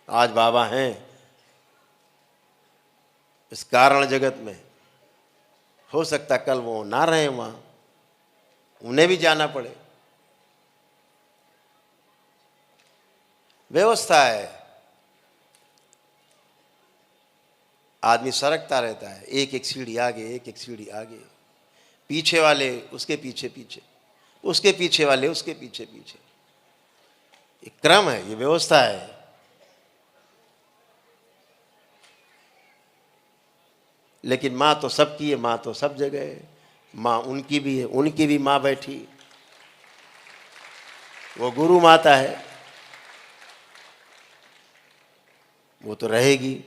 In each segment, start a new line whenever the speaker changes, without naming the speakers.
आज बाबा हैं इस कारण जगत में, हो सकता कल वो ना रहे वहाँ, उन्हें भी जाना पड़े। व्यवस्था है, आदमी सरकता रहता है, एक एक सीढ़ी आगे, एक एक सीढ़ी आगे, पीछे वाले उसके पीछे पीछे, उसके पीछे वाले उसके पीछे पीछे। ये क्रम है, ये व्यवस्था है। लेकिन माँ तो सबकी है, माँ तो सब जगह है। माँ उनकी भी है, उनकी भी माँ बैठी, वो गुरु माता है, वो तो रहेगी।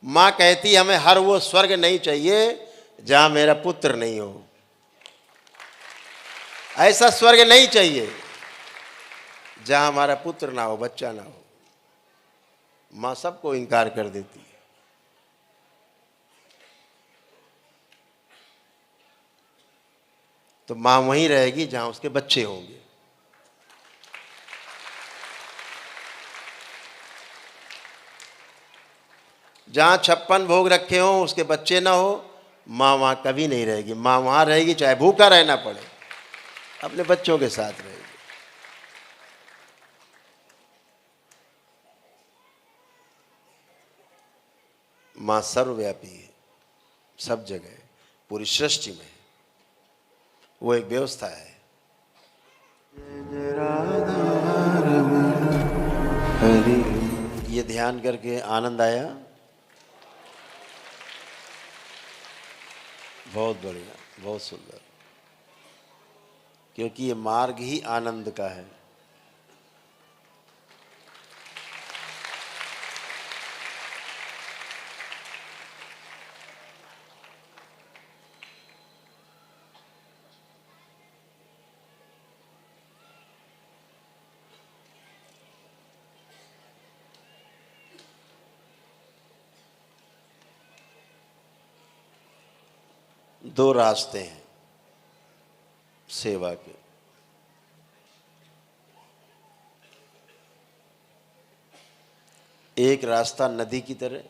माँ कहती हमें हर वो स्वर्ग नहीं चाहिए जहां मेरा पुत्र नहीं हो। ऐसा स्वर्ग नहीं चाहिए जहां हमारा पुत्र ना हो, बच्चा ना हो। माँ सबको इंकार कर देती है। तो माँ वहीं रहेगी जहां उसके बच्चे होंगे। जहां 56 भोग रखे हों उसके बच्चे ना हो, माँ वहां कभी नहीं रहेगी। माँ वहां रहेगी चाहे भूखा रहना पड़े, अपने बच्चों के साथ रहेगी। माँ सर्वव्यापी है, सब जगह है, पूरी सृष्टि में। वो एक व्यवस्था है। ये ध्यान करके आनंद आया? बहुत बढ़िया, बहुत सुंदर, क्योंकि ये मार्ग ही आनंद का है। दो रास्ते हैं सेवा के। एक रास्ता नदी की तरह,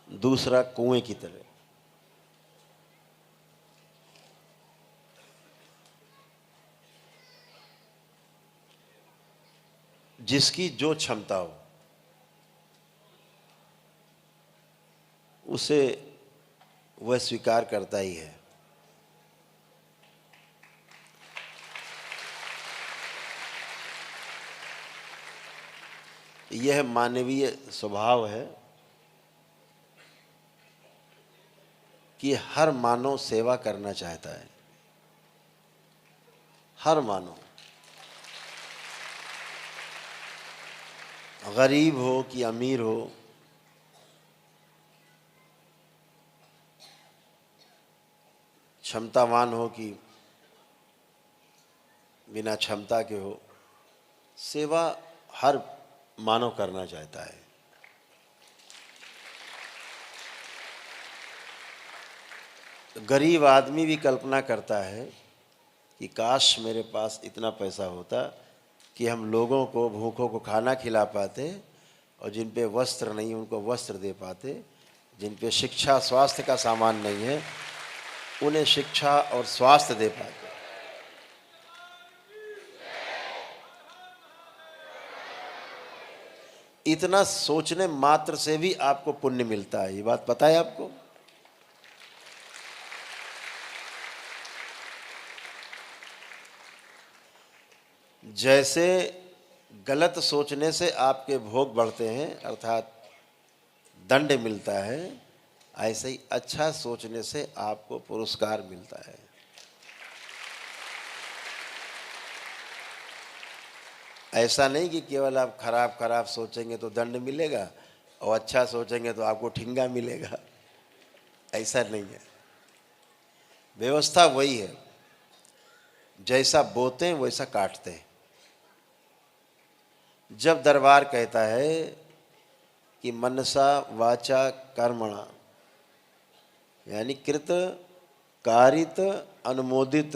दूसरा कुएं की तरह। जिसकी जो क्षमता हो उसे वह स्वीकार करता ही है। यह मानवीय स्वभाव है कि हर मानव सेवा करना चाहता है। हर मानव, गरीब हो कि अमीर हो, क्षमतावान हो कि बिना क्षमता के हो, सेवा हर मानव करना चाहता है। गरीब आदमी भी कल्पना करता है कि काश मेरे पास इतना पैसा होता कि हम लोगों को, भूखों को खाना खिला पाते, और जिन पे वस्त्र नहीं उनको वस्त्र दे पाते, जिन पे शिक्षा स्वास्थ्य का सामान नहीं है उन्हें शिक्षा और स्वास्थ्य दे पाते। इतना सोचने मात्र से भी आपको पुण्य मिलता है। ये बात पता है आपको? जैसे गलत सोचने से आपके भोग बढ़ते हैं अर्थात दंड मिलता है, ऐसे ही अच्छा सोचने से आपको पुरस्कार मिलता है। ऐसा नहीं कि केवल आप खराब खराब सोचेंगे तो दंड मिलेगा और अच्छा सोचेंगे तो आपको ठिंगा मिलेगा। ऐसा नहीं है। व्यवस्था वही है, जैसा बोते हैं वैसा काटते हैं। जब दरबार कहता है कि मनसा वाचा कर्मणा, यानी कृत कारित अनुमोदित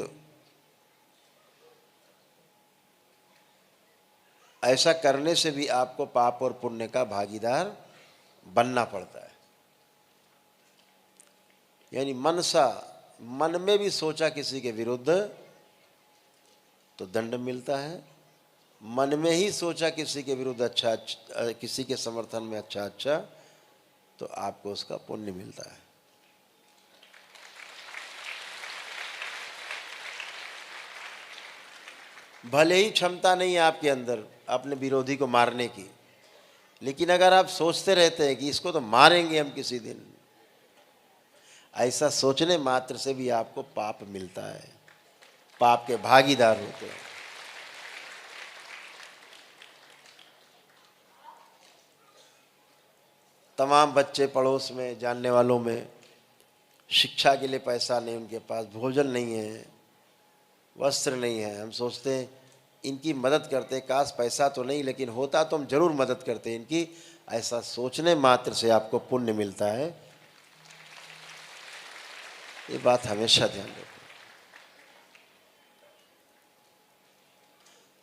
ऐसा करने से भी आपको पाप और पुण्य का भागीदार बनना पड़ता है। यानी मनसा, मन में भी सोचा किसी के विरुद्ध तो दंड मिलता है, मन में ही सोचा किसी के विरुद्ध अच्छा, किसी के समर्थन में अच्छा तो आपको उसका पुण्य मिलता है। भले ही क्षमता नहीं है आपके अंदर अपने विरोधी को मारने की, लेकिन अगर आप सोचते रहते हैं कि इसको तो मारेंगे हम किसी दिन, ऐसा सोचने मात्र से भी आपको पाप मिलता है, पाप के भागीदार होते हैं। तमाम बच्चे पड़ोस में, जानने वालों में शिक्षा के लिए पैसा नहीं, उनके पास भोजन नहीं है, वस्त्र नहीं है, हम सोचते हैं इनकी मदद करते, काश पैसा तो नहीं लेकिन होता तो हम जरूर मदद करते इनकी। ऐसा सोचने मात्र से आपको पुण्य मिलता है, ये बात हमेशा ध्यान रखो।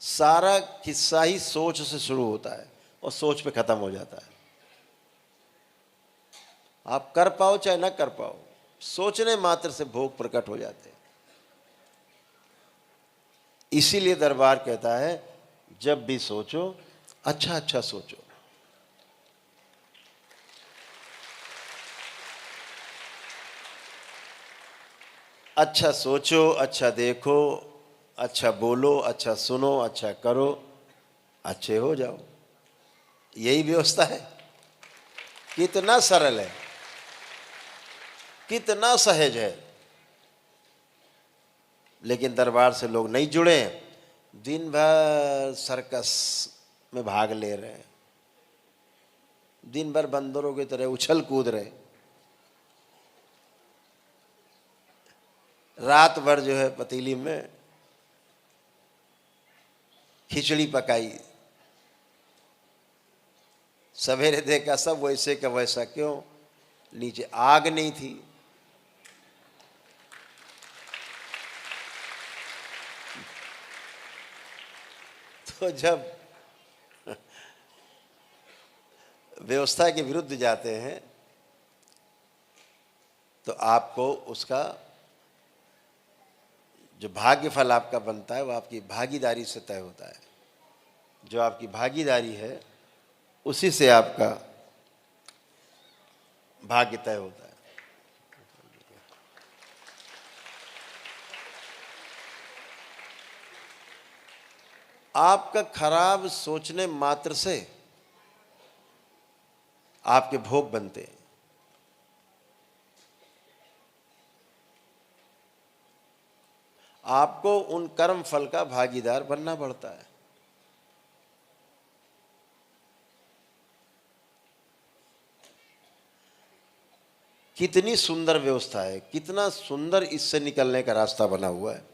सारा किस्सा ही सोच से शुरू होता है और सोच पे खत्म हो जाता है। आप कर पाओ चाहे ना कर पाओ, सोचने मात्र से भोग प्रकट हो जाते हैं। इसीलिए दरबार कहता है जब भी सोचो अच्छा अच्छा सोचो। अच्छा सोचो, अच्छा देखो, अच्छा बोलो, अच्छा सुनो, अच्छा करो, अच्छे हो जाओ। यही व्यवस्था है। कितना सरल है, कितना सहज है, लेकिन दरबार से लोग नहीं जुड़े हैं, दिन भर सर्कस में भाग ले रहे हैं, दिन भर बंदरों की तरह उछल कूद रहे, रात भर जो है पतीली में खिचड़ी पकाई, सवेरे देखा सब वैसे का वैसा, क्यों? नीचे आग नहीं थी। तो जब व्यवस्था के विरुद्ध जाते हैं तो आपको उसका जो भाग्य फल आपका बनता है वो आपकी भागीदारी से तय होता है। जो आपकी भागीदारी है उसी से आपका भाग्य तय होता है। आपका खराब सोचने मात्र से आपके भोग बनते हैं। आपको उन कर्म फल का भागीदार बनना पड़ता है। कितनी सुंदर व्यवस्था है, कितना सुंदर इससे निकलने का रास्ता बना हुआ है।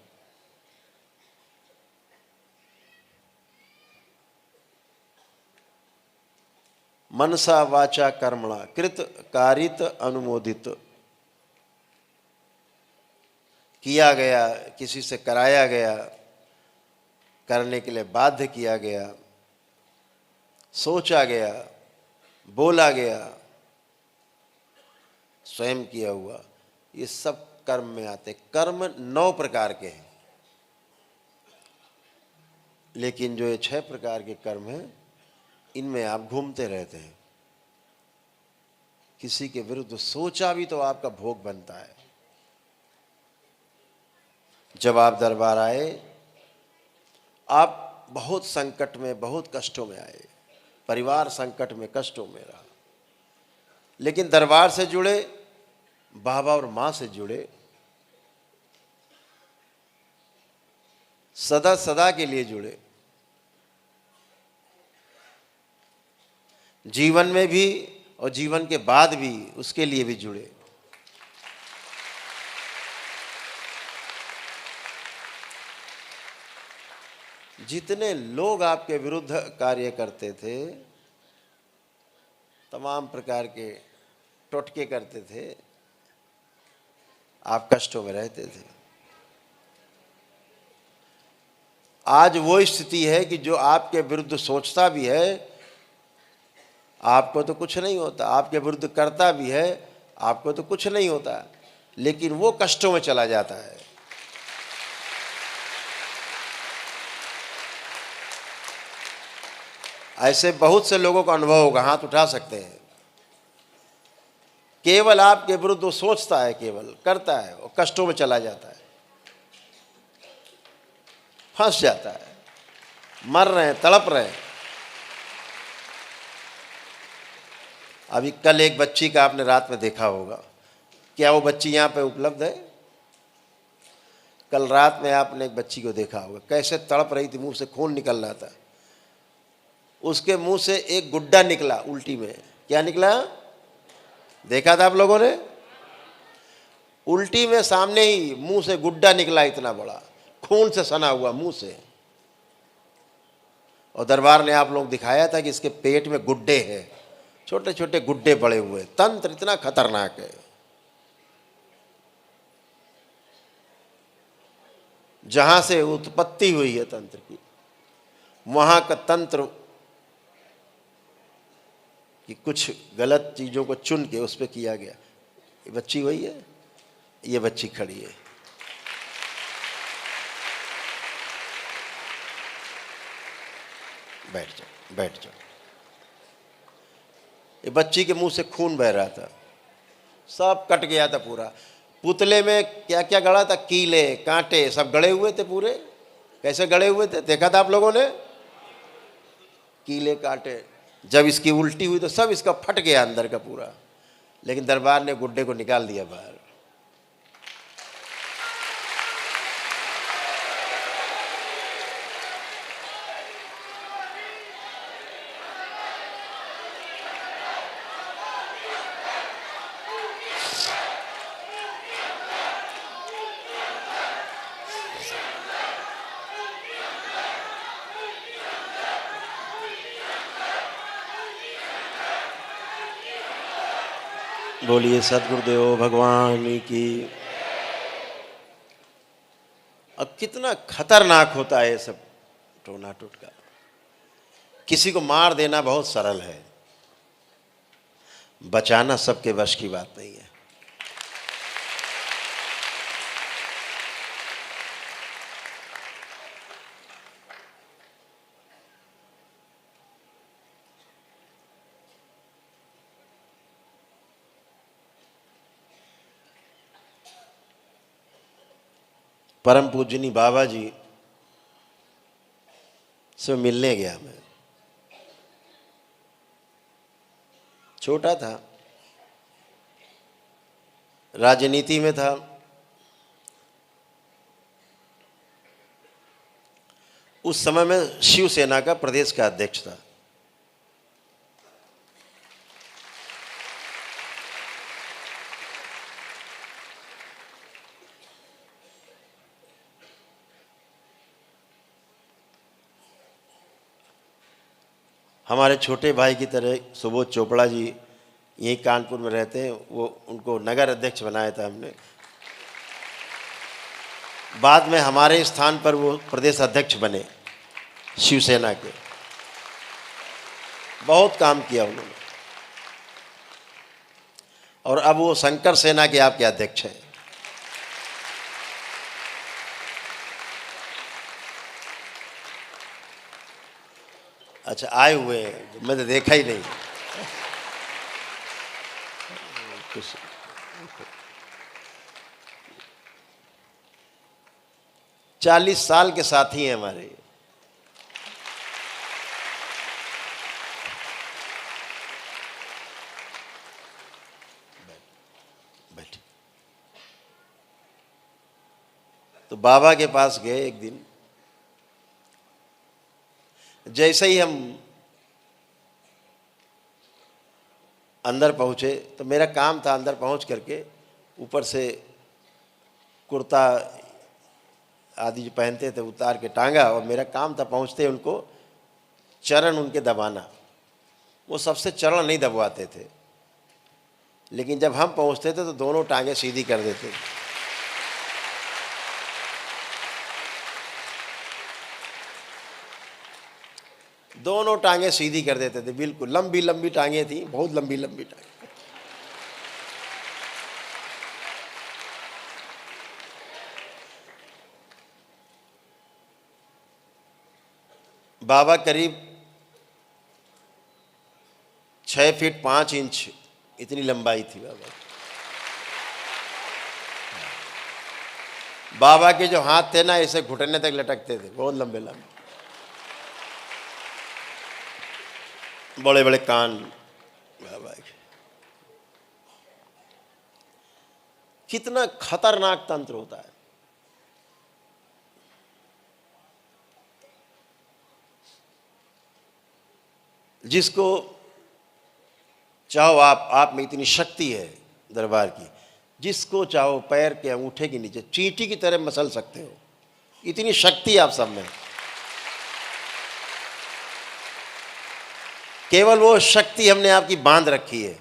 मनसा वाचा कर्मणा कृत कारित अनुमोदित, किया गया, किसी से कराया गया, करने के लिए बाध्य किया गया, सोचा गया, बोला गया, स्वयं किया हुआ, ये सब कर्म में आते। कर्म 9 प्रकार के हैं, लेकिन जो ये 6 प्रकार के कर्म हैं इनमें आप घूमते रहते हैं। किसी के विरुद्ध सोचा भी तो आपका भोग बनता है। जब आप दरबार आए, आप बहुत संकट में, बहुत कष्टों में आए, परिवार संकट में, कष्टों में रहा, लेकिन दरबार से जुड़े, बाबा और माँ से जुड़े, सदा सदा के लिए जुड़े, जीवन में भी और जीवन के बाद भी उसके लिए भी जुड़े। जितने लोग आपके विरुद्ध कार्य करते थे, तमाम प्रकार के टोटके करते थे, आप कष्टों में रहते थे। आज वो स्थिति है कि जो आपके विरुद्ध सोचता भी है आपको तो कुछ नहीं होता, आपके विरुद्ध करता भी है आपको तो कुछ नहीं होता, लेकिन वो कष्टों में चला जाता है। ऐसे बहुत से लोगों का अनुभव होगा, हाथ उठा सकते हैं। केवल आपके विरुद्ध वो सोचता है, केवल करता है, वो कष्टों में चला जाता है, फंस जाता है, मर रहे हैं, तड़प रहे हैं। अभी कल एक बच्ची का आपने रात में देखा होगा, क्या वो बच्ची यहाँ पे उपलब्ध है? कल रात में आपने एक बच्ची को देखा होगा, कैसे तड़प रही थी, मुंह से खून निकल रहा था। उसके मुंह से एक गुड्डा निकला उल्टी में। क्या निकला? देखा था आप लोगों ने? उल्टी में सामने ही मुंह से गुड्डा निकला, इतना बड़ा, खून से सना हुआ मुंह से। और दरबार ने आप लोग दिखाया था कि इसके पेट में गुड्डे हैं, छोटे छोटे गुड्डे पड़े हुए। तंत्र इतना खतरनाक है। जहां से उत्पत्ति हुई है तंत्र की, वहां का तंत्र कि कुछ गलत चीजों को चुन के उस पर किया गया। ये बच्ची वही है, ये बच्ची खड़ी है। बैठ जाओ, बैठ जाओ। ये बच्ची के मुंह से खून बह रहा था, सब कट गया था पूरा। पुतले में क्या क्या गड़ा था, कीले कांटे सब गड़े हुए थे पूरे। कैसे गड़े हुए थे, देखा था आप लोगों ने? कीले कांटे। जब इसकी उल्टी हुई तो सब इसका फट गया अंदर का पूरा, लेकिन दरबार ने गुड्डे को निकाल दिया बाहर। बोलिए सद्गुरुदेव भगवान की। अब कितना खतरनाक होता है ये सब टोना टोटका। किसी को मार देना बहुत सरल है, बचाना सबके वश की बात नहीं है। परम पूजनी बाबा जी से मिलने गया मैं। छोटा था, राजनीति में था। उस समय में शिवसेना का प्रदेश का अध्यक्ष था। हमारे छोटे भाई की तरह सुबोध चोपड़ा जी यहीं कानपुर में रहते हैं, वो उनको नगर अध्यक्ष बनाया था हमने। बाद में हमारे स्थान पर वो प्रदेश अध्यक्ष बने शिवसेना के। बहुत काम किया उन्होंने, और अब वो शंकर सेना के आपके अध्यक्ष हैं। अच्छा, आए हुए हैं, मैं तो देखा ही नहीं। 40 साल के साथी हैं हमारे। बैठे। तो बाबा के पास गए एक दिन। जैसे ही हम अंदर पहुंचे तो मेरा काम था अंदर पहुंच करके ऊपर से कुर्ता आदि जो पहनते थे उतार के टांगा, और मेरा काम था पहुंचते उनको चरण उनके दबाना। वो सबसे चरण नहीं दबवाते थे, लेकिन जब हम पहुंचते थे तो दोनों टांगे सीधी कर देते थे। दोनों टांगे सीधी कर देते थे, बिल्कुल लंबी लंबी टांगे थी, बहुत लंबी लंबी टांगे। बाबा करीब 6 फीट 5 इंच इतनी लंबाई थी बाबा। बाबा के जो हाथ थे ना ऐसे घुटने तक लटकते थे, बहुत लंबे लंबे, बड़े बड़े कान बाबा के। कितना खतरनाक तंत्र होता है। जिसको चाहो आप में इतनी शक्ति है दरबार की, जिसको चाहो पैर के अंगूठे के नीचे चींटी की तरह मसल सकते हो, इतनी शक्ति आप सब में। केवल वो शक्ति हमने आपकी बांध रखी है,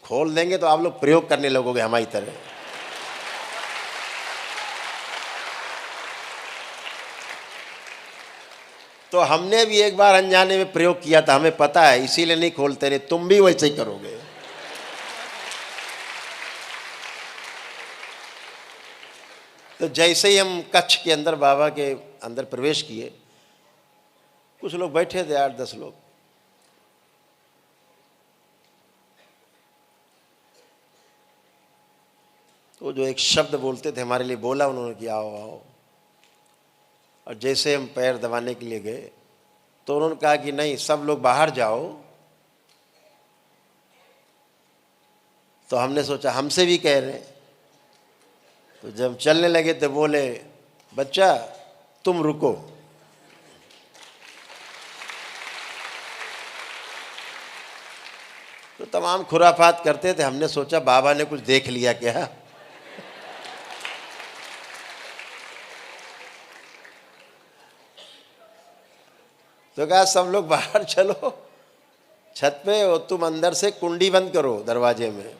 खोल देंगे तो आप लोग प्रयोग करने लगोगे हमारी तरह। तो हमने भी एक बार अनजाने में प्रयोग किया था, हमें पता है, इसीलिए नहीं खोलते रहे, तुम भी वैसे ही करोगे। तो जैसे ही हम कक्ष के अंदर बाबा के अंदर प्रवेश किए, कुछ लोग बैठे थे, 8-10 लोग। तो जो एक शब्द बोलते थे हमारे लिए बोला उन्होंने कि आओ आओ। और जैसे हम पैर दबाने के लिए गए तो उन्होंने कहा कि नहीं, सब लोग बाहर जाओ। तो हमने सोचा हमसे भी कह रहे हैं। तो जब चलने लगे तो बोले, बच्चा तुम रुको। तो तमाम खुराफात करते थे। हमने सोचा बाबा ने कुछ देख लिया क्या। तो कहा सब लोग बाहर चलो छत पे, और तुम अंदर से कुंडी बंद करो दरवाजे में।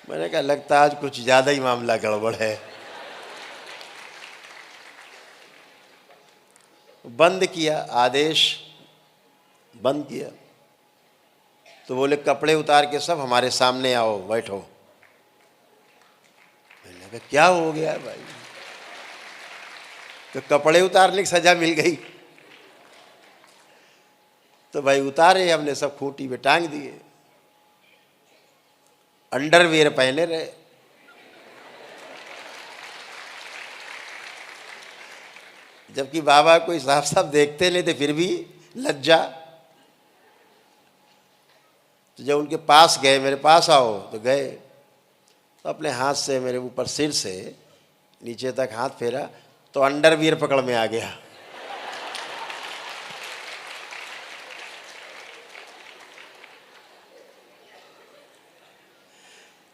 मैंने कहा लगता आज कुछ ज्यादा ही मामला गड़बड़ है। बंद किया, आदेश बंद किया। तो बोले कपड़े उतार के सब हमारे सामने आओ, बैठो। मैंने कहा क्या हो गया भाई। तो कपड़े उतारने की सजा मिल गई। तो भाई उतारे, हमने सब खूंटी पे टांग दिए, अंडरवियर पहने रहे। जबकि बाबा कोई साफ साफ देखते नहीं थे, फिर भी लज्जा। तो जब उनके पास गए, मेरे पास आओ, तो गए, तो अपने हाथ से मेरे ऊपर सिर से नीचे तक हाथ फेरा, तो अंडरवियर पकड़ में आ गया।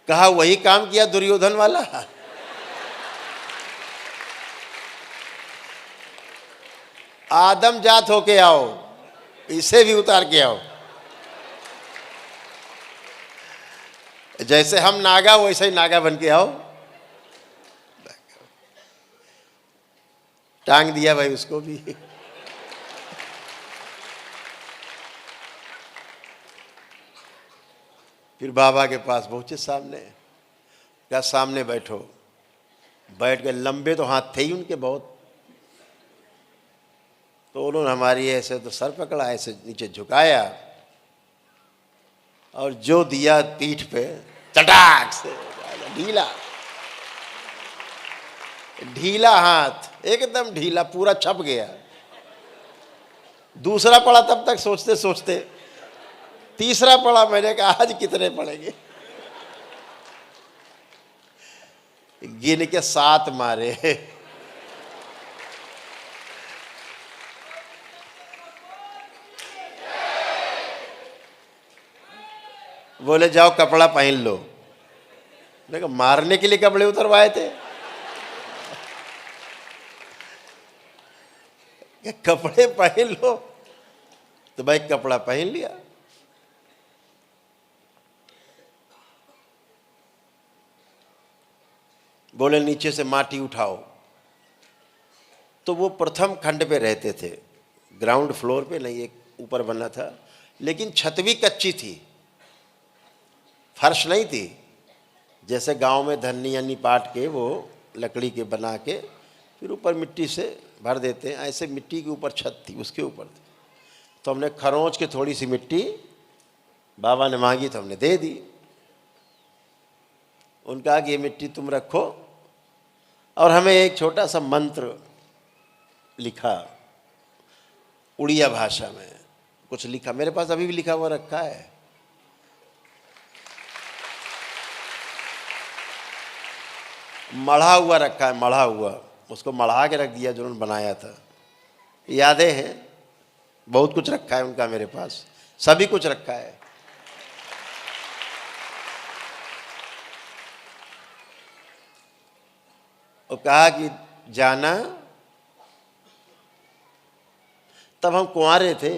कहा वही काम किया दुर्योधन वाला। आदम जात होके आओ, इसे भी उतार के आओ। जैसे हम नागा वैसे ही नागा बन के आओ। टांग दिया भाई उसको भी। फिर बाबा के पास पहुंचे सामने, क्या सामने बैठो। बैठ गए, लंबे तो हाथ थे ही उनके बहुत। तो उन्होंने हमारी ऐसे तो सर पकड़ा, ऐसे नीचे झुकाया, और जो दिया पीठ पे चटाक से, ढीला ढीला हाथ, एकदम ढीला, पूरा छप गया। दूसरा पड़ा तब तक सोचते सोचते, तीसरा पड़ा, मैंने कहा आज कितने पड़ेंगे। गिन के 7 मारे। बोले जाओ कपड़ा पहन लो। देखो मारने के लिए कपड़े उतरवाए थे। कपड़े पहन लो, तो भाई कपड़ा पहन लिया। बोले नीचे से माटी उठाओ। तो वो प्रथम खंड पे रहते थे, ग्राउंड फ्लोर पे नहीं, एक ऊपर बना था, लेकिन छत भी कच्ची थी, फर्श नहीं थी। जैसे गांव में धन्नी अन्नी पाट के वो लकड़ी के बना के फिर ऊपर मिट्टी से भर देते हैं, ऐसे मिट्टी के ऊपर छत थी, उसके ऊपर थी। तो हमने खरोंच के थोड़ी सी मिट्टी बाबा ने मांगी तो हमने दे दी। उनका कि ये मिट्टी तुम रखो, और हमें एक छोटा सा मंत्र लिखा, उड़िया भाषा में कुछ लिखा, मेरे पास अभी भी लिखा हुआ रखा है। मढ़ा हुआ रखा है, मढ़ा हुआ, उसको मढ़ा के रख दिया जो उन्होंने बनाया था। यादें हैं, बहुत कुछ रखा है उनका मेरे पास, सभी कुछ रखा है। और कहा कि जाना, तब हम कुंवारे थे,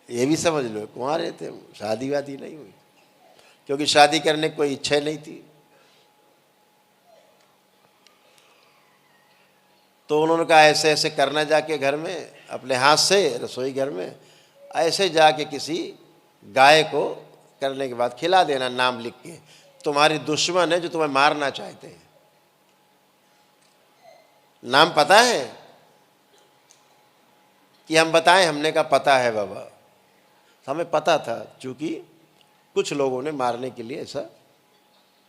ये भी समझ लो, कुंवारे थे, शादी वादी नहीं हुई, क्योंकि शादी करने की कोई इच्छा नहीं थी। तो उन्होंने कहा ऐसे ऐसे करना, जाके घर में अपने हाथ से रसोई घर में ऐसे जाके किसी गाय को करने के बाद खिला देना, नाम लिख के, तुम्हारी दुश्मन है जो तुम्हें मारना चाहते हैं। नाम पता है कि हम बताएं? हमने कहा पता है बाबा, हमें पता था, क्योंकि कुछ लोगों ने मारने के लिए ऐसा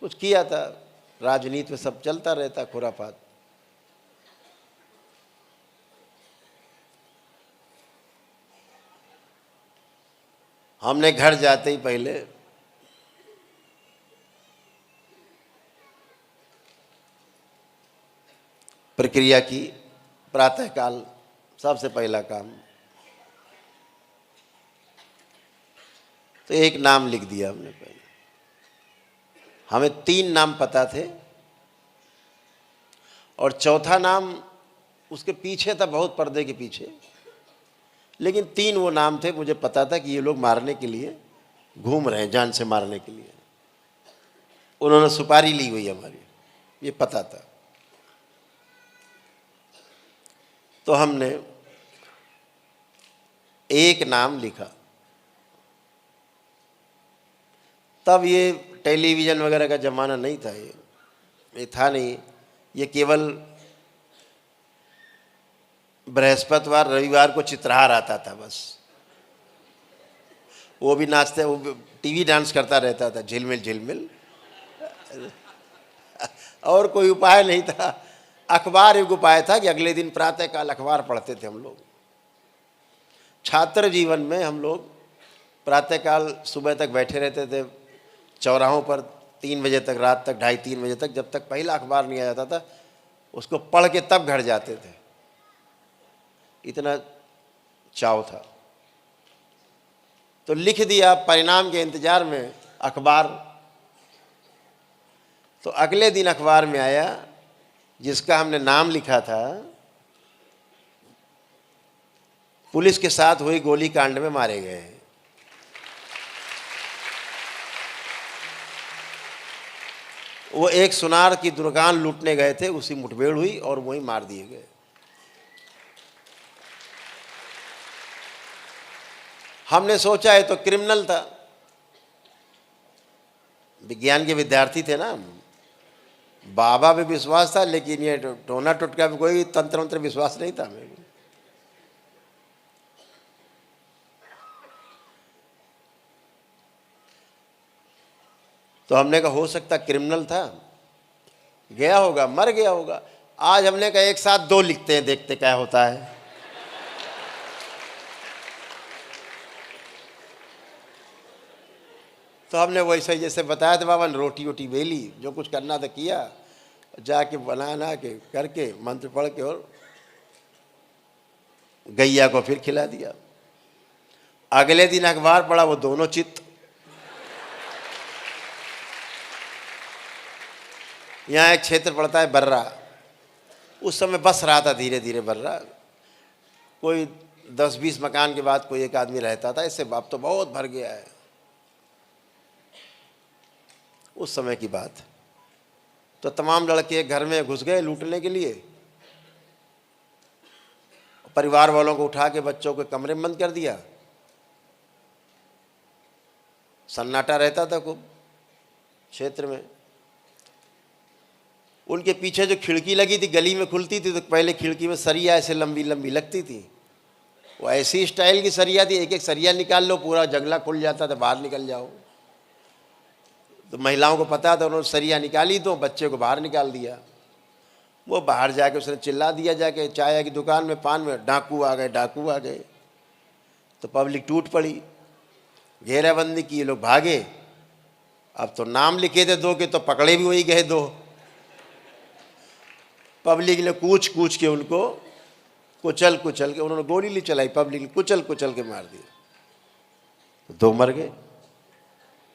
कुछ किया था, राजनीति में सब चलता रहता खुरापात। हमने घर जाते ही पहले प्रक्रिया की, प्रातःकाल सबसे पहला काम, तो एक नाम लिख दिया हमने पहले। हमें 3 नाम पता थे, और चौथा नाम उसके पीछे था, बहुत पर्दे के पीछे, लेकिन 3 वो नाम थे मुझे पता था कि ये लोग मारने के लिए घूम रहे हैं, जान से मारने के लिए। उन्होंने सुपारी ली हुई हमारी, ये पता था। तो हमने एक नाम लिखा। तब ये टेलीविज़न वगैरह का ज़माना नहीं था, ये था नहीं, ये केवल बृहस्पतिवार रविवार को चित्रहार आता था बस, वो भी नाचते, वो टीवी डांस करता रहता था, झिलमिल झिलमिल, और कोई उपाय नहीं था। अखबार एक उपाय था कि अगले दिन प्रातःकाल अखबार पढ़ते थे हम लोग। छात्र जीवन में हम लोग प्रातःकाल सुबह तक बैठे रहते थे चौराहों पर, 3 बजे तक, रात तक, 2:30-3 बजे तक, जब तक पहला अखबार नहीं आ जाता था, उसको पढ़ के तब घर जाते थे, इतना चाव था। तो लिख दिया परिणाम के इंतजार में अखबार। तो अगले दिन अखबार में आया, जिसका हमने नाम लिखा था, पुलिस के साथ हुई गोलीकांड में मारे गए। वो एक सुनार की दुकान लूटने गए थे, उसी मुठभेड़ हुई और वहीं मार दिए गए। हमने सोचा है तो क्रिमिनल था, विज्ञान के विद्यार्थी थे ना, बाबा पे विश्वास था, लेकिन ये टोना टुटका पे कोई तंत्र मंत्र विश्वास नहीं था मेरे। तो हमने कहा हो सकता क्रिमिनल था, गया होगा, मर गया होगा। आज हमने कहा एक साथ 2 लिखते हैं, देखते क्या होता है। तो हमने वैसे ही जैसे बताया था बाबा ने, रोटी वोटी बेली, जो कुछ करना था किया, जाके बना के करके मंत्र पढ़ के और गैया को फिर खिला दिया। अगले दिन अखबार पढ़ा, वो दोनों चित्त। यहाँ एक क्षेत्र पड़ता है बर्रा, उस समय बस रहा था धीरे धीरे बर्रा, कोई 10-20 मकान के बाद कोई एक आदमी रहता था, इससे अब तो बहुत भर गया है। उस समय की बात। तो तमाम लड़के घर में घुस गए लूटने के लिए। परिवार वालों को उठा के बच्चों के कमरे में बंद कर दिया। सन्नाटा रहता था खूब क्षेत्र में। उनके पीछे जो खिड़की लगी थी, गली में खुलती थी, तो पहले खिड़की में सरिया ऐसे लंबी लंबी लगती थी। वो ऐसी स्टाइल की सरिया थी, एक एक सरिया निकाल लो पूरा जंगला खुल जाता था, बाहर निकल जाओ। तो महिलाओं को पता था, उन्होंने सरिया निकाली तो बच्चे को बाहर निकाल दिया। वो बाहर जाके उसने चिल्ला दिया जाके चाय की दुकान में, पान में, डाकू आ गए, डाकू आ गए। तो पब्लिक टूट पड़ी, घेराबंदी की, लोग भागे। अब तो नाम लिखे थे 2 के, तो पकड़े भी वही गए 2। पब्लिक ने कूच कूच के उनको कुचल कुचल के, उन्होंने गोली नहीं चलाई, पब्लिक ने कुचल कुचल के मार दिया, तो 2 मर गए।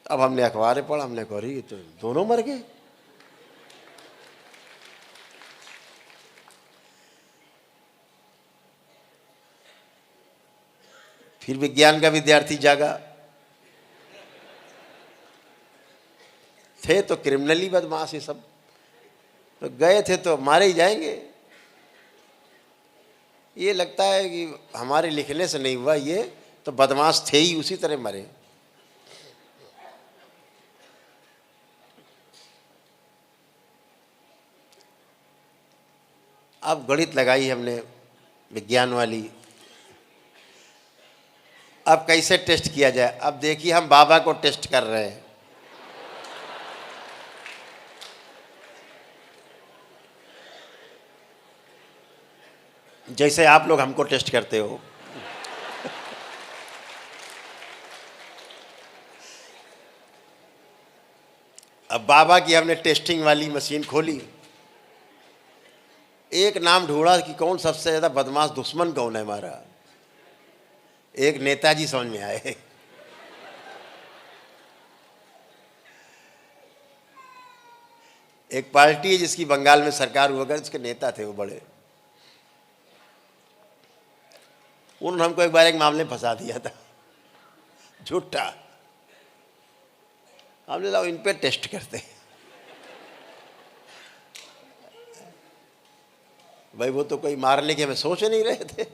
अब हमने अखबारें पढ़ा, हमने कहा ये तो दोनों मर गए। फिर विज्ञान का विद्यार्थी जागा, थे तो क्रिमिनली बदमाश, ये सब तो गए थे तो मारे ही जाएंगे। ये लगता है कि हमारे लिखने से नहीं हुआ, ये तो बदमाश थे ही, उसी तरह मरे। अब गणित लगाई हमने विज्ञान वाली। अब कैसे टेस्ट किया जाए? अब देखिए हम बाबा को टेस्ट कर रहे हैं। जैसे आप लोग हमको टेस्ट करते हो। अब बाबा की हमने टेस्टिंग वाली मशीन खोली, एक नाम ढूंढा कि कौन सबसे ज़्यादा बदमाश दुश्मन कौन है हमारा। एक नेताजी समझ में आए। एक पार्टी है जिसकी बंगाल में सरकार हुआ कर, उसके नेता थे वो बड़े, उन्होंने हमको एक बार एक मामले में फंसा दिया था, झूठा। हमने लाओ इन पे टेस्ट करते हैं। भाई वो तो कोई मारने के हमें सोच नहीं रहे थे,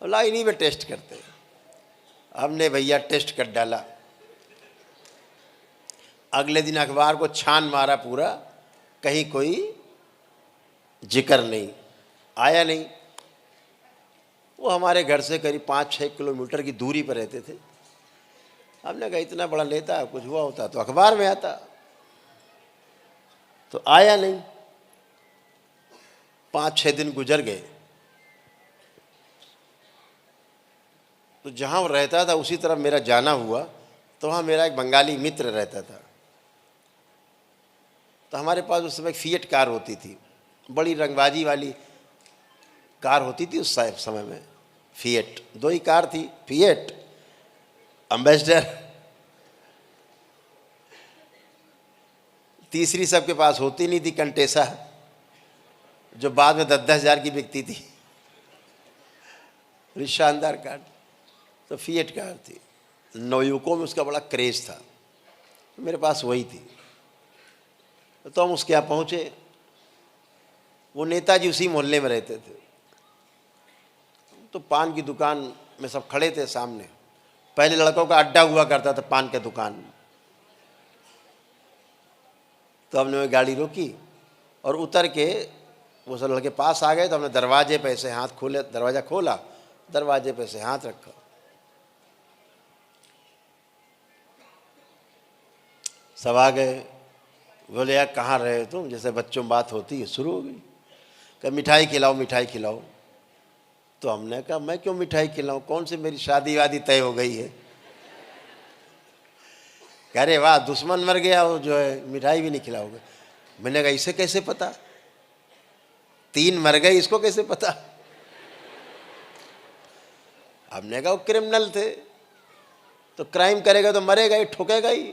ला इन्हीं पे टेस्ट करते हैं। हमने भैया टेस्ट कर डाला। अगले दिन अखबार को छान मारा पूरा, कहीं कोई जिक्र नहीं, आया नहीं। वो हमारे घर से करीब 5-6 किलोमीटर की दूरी पर रहते थे। हमने कहा इतना बड़ा नेता, कुछ हुआ होता तो अखबार में आता, तो आया नहीं। 5-6 दिन गुजर गए। तो जहाँ वो रहता था उसी तरफ मेरा जाना हुआ, तो वहाँ मेरा एक बंगाली मित्र रहता था। तो हमारे पास उस समय फिएट कार होती थी, बड़ी रंगबाजी वाली कार होती थी उस समय में। फिएट 2 ही कार थी, फिएट, एम्बेसडर, तीसरी सबके पास होती नहीं थी, कंटेसा, जो बाद में 10-10 हज़ार की बिकती थी। शानदार कार, तो फिएट कार थी। नवयुवकों में उसका बड़ा क्रेज था, मेरे पास वही थी। तो हम उसके यहाँ पहुँचे। वो नेताजी उसी मोहल्ले में रहते थे। तो पान की दुकान में सब खड़े थे सामने। पहले लड़कों का अड्डा हुआ करता था पान के दुकान में। तो हमने वो गाड़ी रोकी और उतर के वो सब लड़के पास आ गए। तो हमने दरवाजे पे से हाथ खोले, दरवाज़ा खोला, दरवाजे पे से हाथ रखा। सब आ गए। बोले यार कहाँ रहे तुम? जैसे बच्चों में बात होती है, शुरू हो गई। कहा मिठाई खिलाओ, मिठाई खिलाओ। तो हमने कहा मैं क्यों मिठाई खिलाऊं, कौन सी मेरी शादी वादी तय हो गई है? कह रहे वाह, दुश्मन मर गया वो जो है मिठाई भी नहीं खिलाओगे। मैंने कहा इसे कैसे पता? 3 मर गए, इसको कैसे पता? हमने कहा वो क्रिमिनल थे, तो क्राइम करेगा तो मरेगा ही, ठोकेगा ही।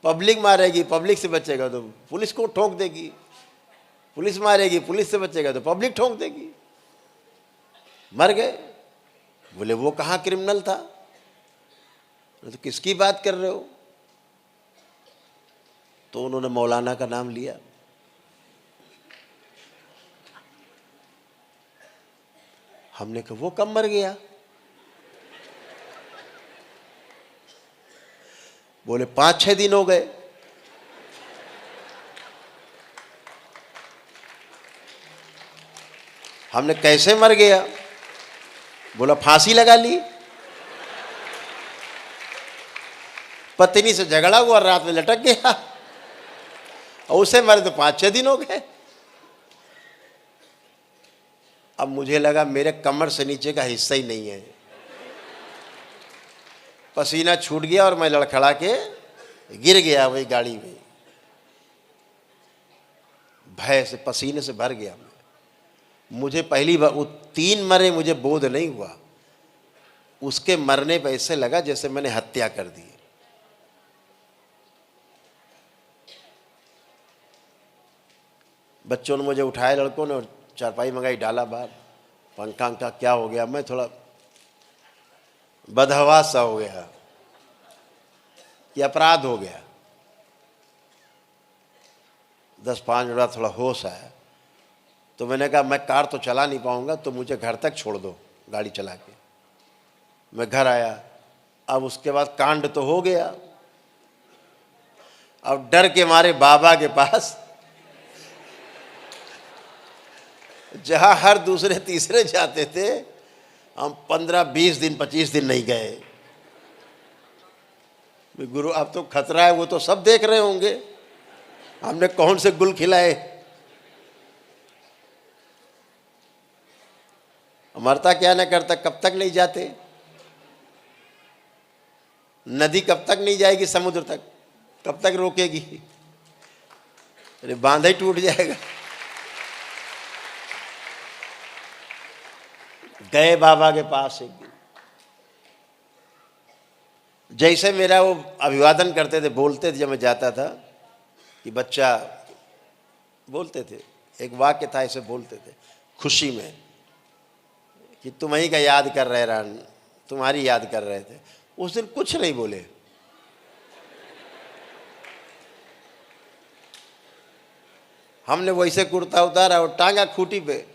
पब्लिक मारेगी, पब्लिक से बचेगा तो पुलिस को ठोक देगी, पुलिस मारेगी, पुलिस से बचेगा तो पब्लिक ठोक देगी। मर गए। बोले वो कहाँ क्रिमिनल था? तो किसकी बात कर रहे हो? तो उन्होंने मौलाना का नाम लिया। हमने कहा वो कब मर गया? बोले 5-6 दिन हो गए। हमने कैसे मर गया? बोला फांसी लगा ली, पत्नी से झगड़ा हुआ, रात में लटक गया और उसे मरे तो 5-6 दिन हो गए। अब मुझे लगा मेरे कमर से नीचे का हिस्सा ही नहीं है, पसीना छूट गया और मैं लड़खड़ा के गिर गया वही गाड़ी में, भय से पसीने से भर गया। मुझे पहली बार वो 3 मरे, मुझे बोध नहीं हुआ। उसके मरने पर ऐसे लगा जैसे मैंने हत्या कर दी। बच्चों ने मुझे उठाया, लड़कों ने, और चारपाई मंगाई, डाला बाहर। पंखा का क्या हो गया? मैं थोड़ा बदहवास सा हो गया कि अपराध हो गया। 10-5 मिनट बाद थोड़ा होश आया तो मैंने कहा मैं कार तो चला नहीं पाऊंगा, तो मुझे घर तक छोड़ दो गाड़ी चला के। मैं घर आया। अब उसके बाद कांड तो हो गया। अब डर के मारे बाबा के पास, जहां हर दूसरे तीसरे जाते थे, हम 15-20 दिन 25 दिन नहीं गए। गुरु अब तो खतरा है, वो तो सब देख रहे होंगे, हमने कौन से गुल खिलाए। मरता क्या ना करता, कब तक नहीं जाते? नदी कब तक नहीं जाएगी समुद्र तक? कब तक रोकेगी? अरे बांध ही टूट जाएगा। गए बाबा के पास एक दिन, जैसे मेरा वो अभिवादन करते थे, बोलते थे जब मैं जाता था कि बच्चा, बोलते थे, एक वाक्य था ऐसे बोलते थे खुशी में कि तुम्हीं का याद कर रहे रान, तुम्हारी याद कर रहे थे। उस दिन कुछ नहीं बोले। हमने वैसे कुर्ता उतारा और टांगा खूंटी पे।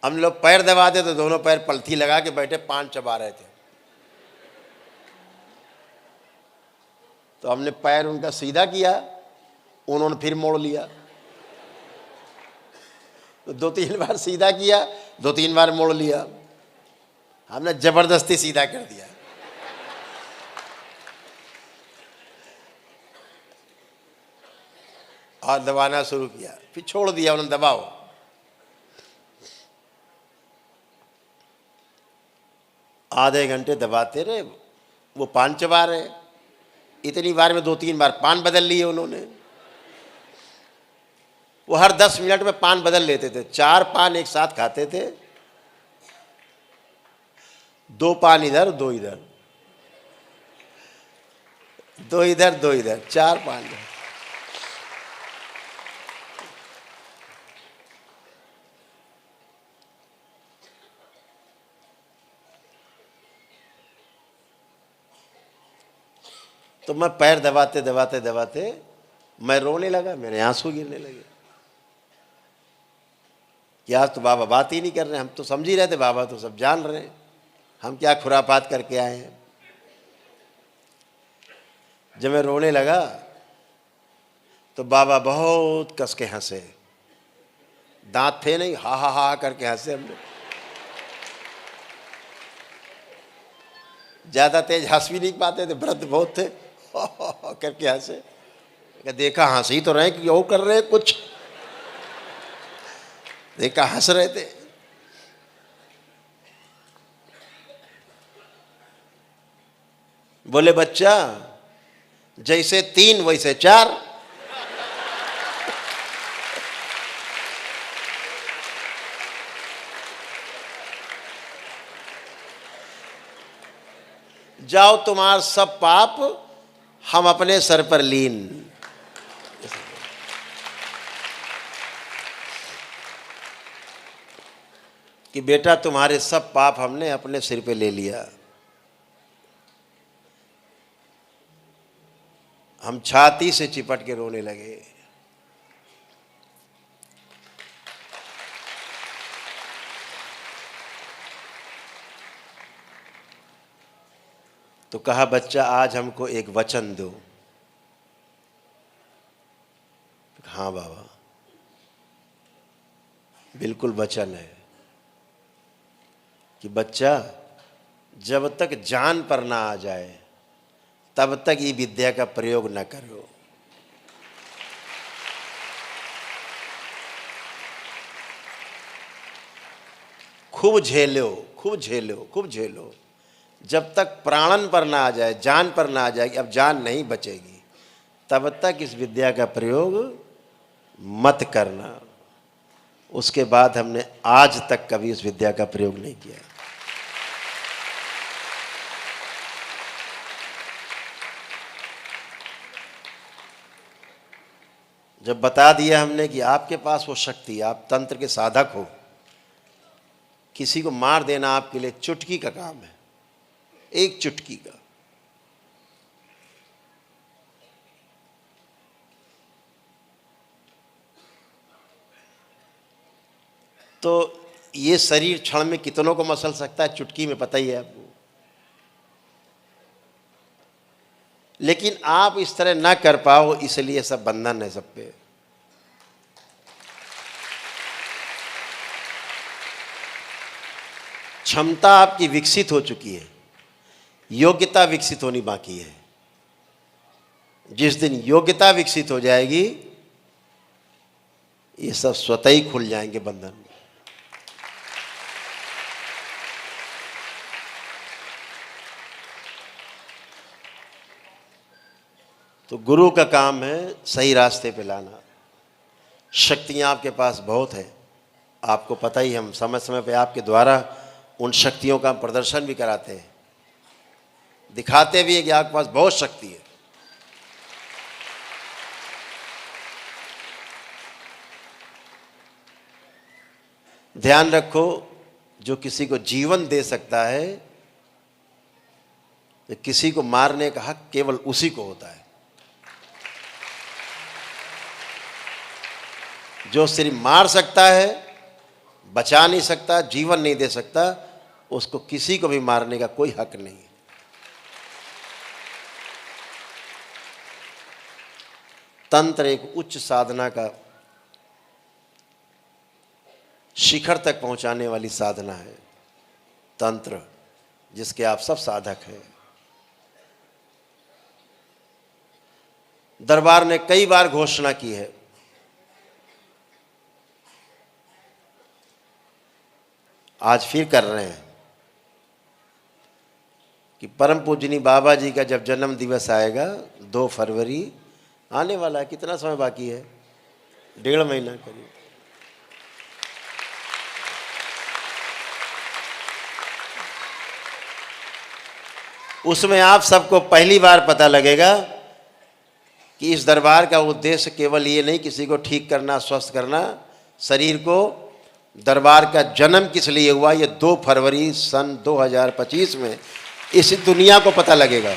हम लोग पैर दबाते तो दोनों पैर पलथी लगा के बैठे पान चबा रहे थे। तो हमने पैर उनका सीधा किया, उन्होंने फिर मोड़ लिया। तो 2-3 बार सीधा किया, 2-3 बार मोड़ लिया। हमने जबरदस्ती सीधा कर दिया। और दबाना शुरू किया, फिर छोड़ दिया, उन्होंने दबाओ। आधे घंटे दबाते रहे, वो पान चबा रहे। इतनी बार में 2-3 बार पान बदल लिए उन्होंने। वो हर 10 मिनट में पान बदल लेते थे। 4 पान एक साथ खाते थे, 2 पान इधर 2 इधर, 2 इधर 2 इधर, 4 पान। तो मैं पैर दबाते दबाते दबाते मैं रोने लगा, मेरे आंसू गिरने लगे कि आज तो बाबा बात ही नहीं कर रहे। हम तो समझ ही रहे थे बाबा तो सब जान रहे हैं, हम क्या खुरापात करके आए हैं। जब मैं रोने लगा तो बाबा बहुत कस के हंसे। दांत थे नहीं, हा हा हा करके हंसे। हम लोग ज्यादा तेज हंस भी नहीं पाते थे, वृद्ध बहुत थे, करके हंसे। देखा हंस ही तो रहे कि वो कर रहे कुछ, देखा हंस रहे थे। बोले बच्चा जैसे 3 वैसे 4। जाओ तुम्हार सब पाप हम अपने सर पर लीन। कि बेटा तुम्हारे सब पाप हमने अपने सिर पे ले लिया। हम छाती से चिपट के रोने लगे। तो कहा, बच्चा आज हमको एक वचन दो। हाँ बाबा, बिल्कुल वचन है कि बच्चा जब तक जान पर ना आ जाए तब तक ये विद्या का प्रयोग न करो। खूब झेलो, खूब झेलो, खूब झेलो, जब तक प्राणन पर ना आ जाए, जान पर ना आ जाएगी, अब जान नहीं बचेगी, तब तक इस विद्या का प्रयोग मत करना। उसके बाद हमने आज तक कभी इस विद्या का प्रयोग नहीं किया। जब बता दिया हमने कि आपके पास वो शक्ति, आप तंत्र के साधक हो, किसी को मार देना आपके लिए चुटकी का काम है, एक चुटकी का। तो ये शरीर क्षण में कितनों को मसल सकता है, चुटकी में, पता ही है आपको। लेकिन आप इस तरह ना कर पाओ, इसलिए सब बंधन है सब पे। क्षमता आपकी विकसित हो चुकी है, योग्यता विकसित होनी बाकी है। जिस दिन योग्यता विकसित हो जाएगी, ये सब स्वतः ही खुल जाएंगे बंधन। तो गुरु का काम है सही रास्ते पे लाना। शक्तियां आपके पास बहुत है, आपको पता ही, हम समय समय पे आपके द्वारा उन शक्तियों का प्रदर्शन भी कराते हैं, दिखाते भी हैं कि आपके पास बहुत शक्ति है। ध्यान रखो, जो किसी को जीवन दे सकता है, किसी को मारने का हक केवल उसी को होता है। जो सिर्फ मार सकता है, बचा नहीं सकता, जीवन नहीं दे सकता, उसको किसी को भी मारने का कोई हक नहीं। तंत्र एक उच्च साधना का शिखर तक पहुंचाने वाली साधना है। तंत्र जिसके आप सब साधक हैं। दरबार ने कई बार घोषणा की है, आज फिर कर रहे हैं, कि परम पूजनी बाबा जी का जब जन्म दिवस आएगा 2 फरवरी आने वाला है, कितना समय बाकी है, 1.5 महीना करीब। उसमें आप सबको पहली बार पता लगेगा कि इस दरबार का उद्देश्य केवल ये नहीं किसी को ठीक करना, स्वस्थ करना शरीर को। दरबार का जन्म किस लिए हुआ, ये 2 फरवरी सन 2025 में इस दुनिया को पता लगेगा।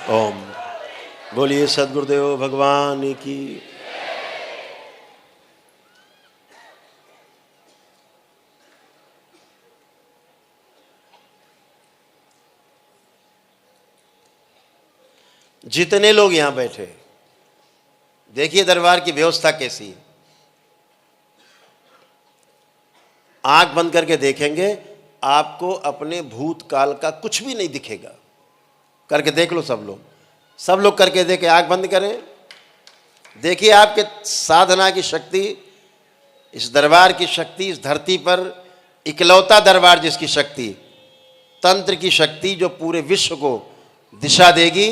ओम बोलिए सद्गुरुदेव भगवान की। जितने लोग यहां बैठे, देखिए दरबार की व्यवस्था कैसी है। आंख बंद करके देखेंगे, आपको अपने भूतकाल का कुछ भी नहीं दिखेगा। करके देख लो सब लोग करके देखें, आंख बंद करें, देखिए आपके साधना की शक्ति, इस दरबार की शक्ति, इस धरती पर इकलौता दरबार जिसकी शक्ति, तंत्र की शक्ति जो पूरे विश्व को दिशा देगी,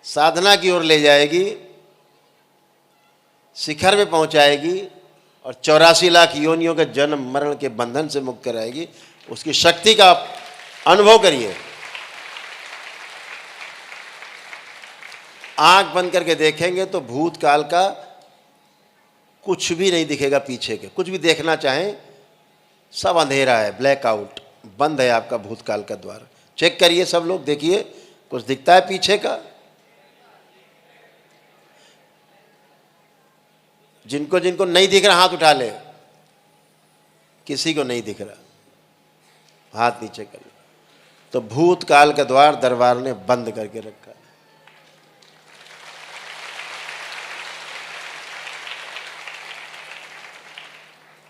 साधना की ओर ले जाएगी, शिखर में पहुंचाएगी और 84 लाख योनियों के जन्म मरण के बंधन से मुक्त कराएगी। उसकी शक्ति का अनुभव करिए। आंख बंद करके देखेंगे तो भूतकाल का कुछ भी नहीं दिखेगा पीछे के, कुछ भी देखना चाहें सब अंधेरा है, ब्लैकआउट, बंद है आपका भूतकाल का द्वार। चेक करिए सब लोग, देखिए कुछ दिखता है पीछे का? जिनको जिनको नहीं दिख रहा हाथ उठा ले। किसी को नहीं दिख रहा, हाथ नीचे कर ले। तो भूतकाल का द्वार दरबार ने बंद करके रखा।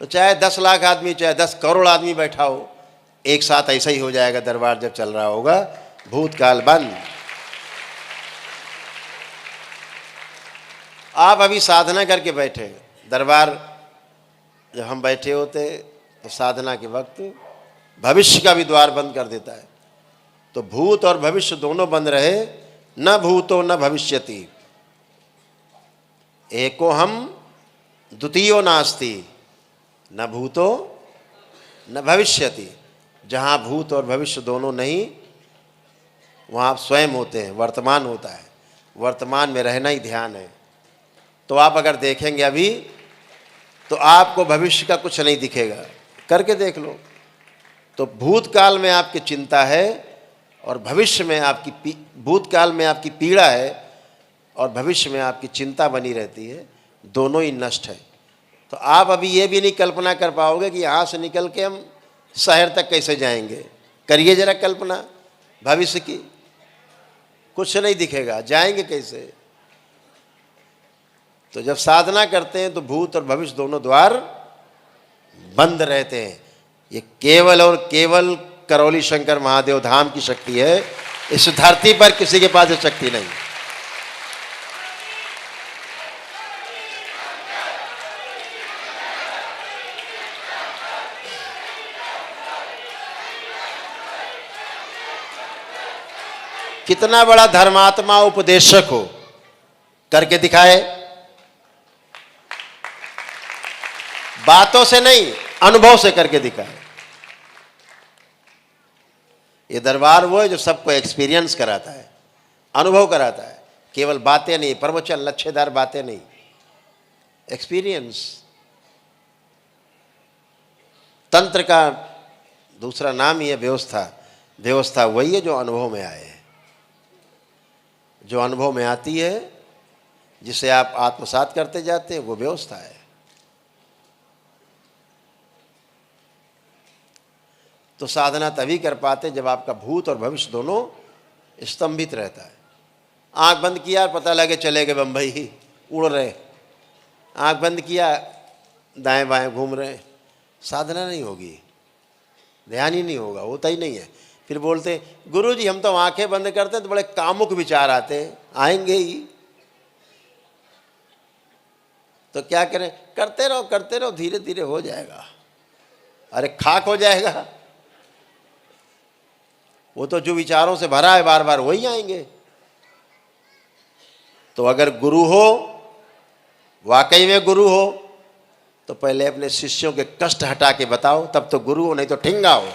तो चाहे 10 लाख आदमी, चाहे 10 करोड़ आदमी बैठा हो, एक साथ ऐसा ही हो जाएगा। दरबार जब चल रहा होगा, भूतकाल बंद। आप अभी साधना करके बैठे, दरबार जब हम बैठे होते तो साधना के वक्त भविष्य का भी द्वार बंद कर देता है। तो भूत और भविष्य दोनों बंद रहे। न भूतो न भविष्यति, एको हम द्वितीयो नास्ति, न भूतो न भविष्यति। जहाँ भूत और भविष्य दोनों नहीं, वहाँ आप स्वयं होते हैं, वर्तमान होता है। वर्तमान में रहना ही ध्यान है। तो आप अगर देखेंगे अभी, तो आपको भविष्य का कुछ नहीं दिखेगा। करके देख लो। तो भूतकाल में आपकी चिंता है और भविष्य में आपकी भूतकाल में आपकी पीड़ा है और भविष्य में आपकी चिंता बनी रहती है। दोनों ही नष्ट है। तो आप अभी ये भी नहीं कल्पना कर पाओगे कि यहाँ से निकल के हम शहर तक कैसे जाएंगे। करिए जरा कल्पना भविष्य की, कुछ नहीं दिखेगा, जाएंगे कैसे। तो जब साधना करते हैं तो भूत और भविष्य दोनों द्वार बंद रहते हैं। ये केवल और केवल करौली शंकर महादेव धाम की शक्ति है। इस धरती पर किसी के पास ये शक्ति नहीं। कितना बड़ा धर्मात्मा उपदेशक हो, करके दिखाए। बातों से नहीं, अनुभव से करके दिखाए। ये दरबार वो है जो सबको एक्सपीरियंस कराता है, अनुभव कराता है। केवल बातें नहीं, प्रवचन लच्छेदार बातें नहीं, एक्सपीरियंस। तंत्र का दूसरा नाम ही है व्यवस्था। व्यवस्था वही है जो अनुभव में आए, जो अनुभव में आती है, जिसे आप आत्मसात करते जाते हैं, वो व्यवस्था है। तो साधना तभी कर पाते जब आपका भूत और भविष्य दोनों स्तंभित रहता है। आंख बंद किया, पता लगे चले गए बम्बई, उड़ रहे। आंख बंद किया, दाएं बाएं घूम रहे। साधना नहीं होगी, ध्यान ही नहीं होगा, होता ही नहीं है। फिर बोलते गुरु जी हम तो आंखें बंद करते हैं तो बड़े कामुक विचार आते हैं। आएंगे ही, तो क्या करें? करते रहो, धीरे धीरे हो जाएगा। अरे खाक हो जाएगा। वो तो जो विचारों से भरा है बार बार वही आएंगे। तो अगर गुरु हो, वाकई में गुरु हो, तो पहले अपने शिष्यों के कष्ट हटा के बताओ, तब तो गुरु हो, नहीं तो ठिंगा हो।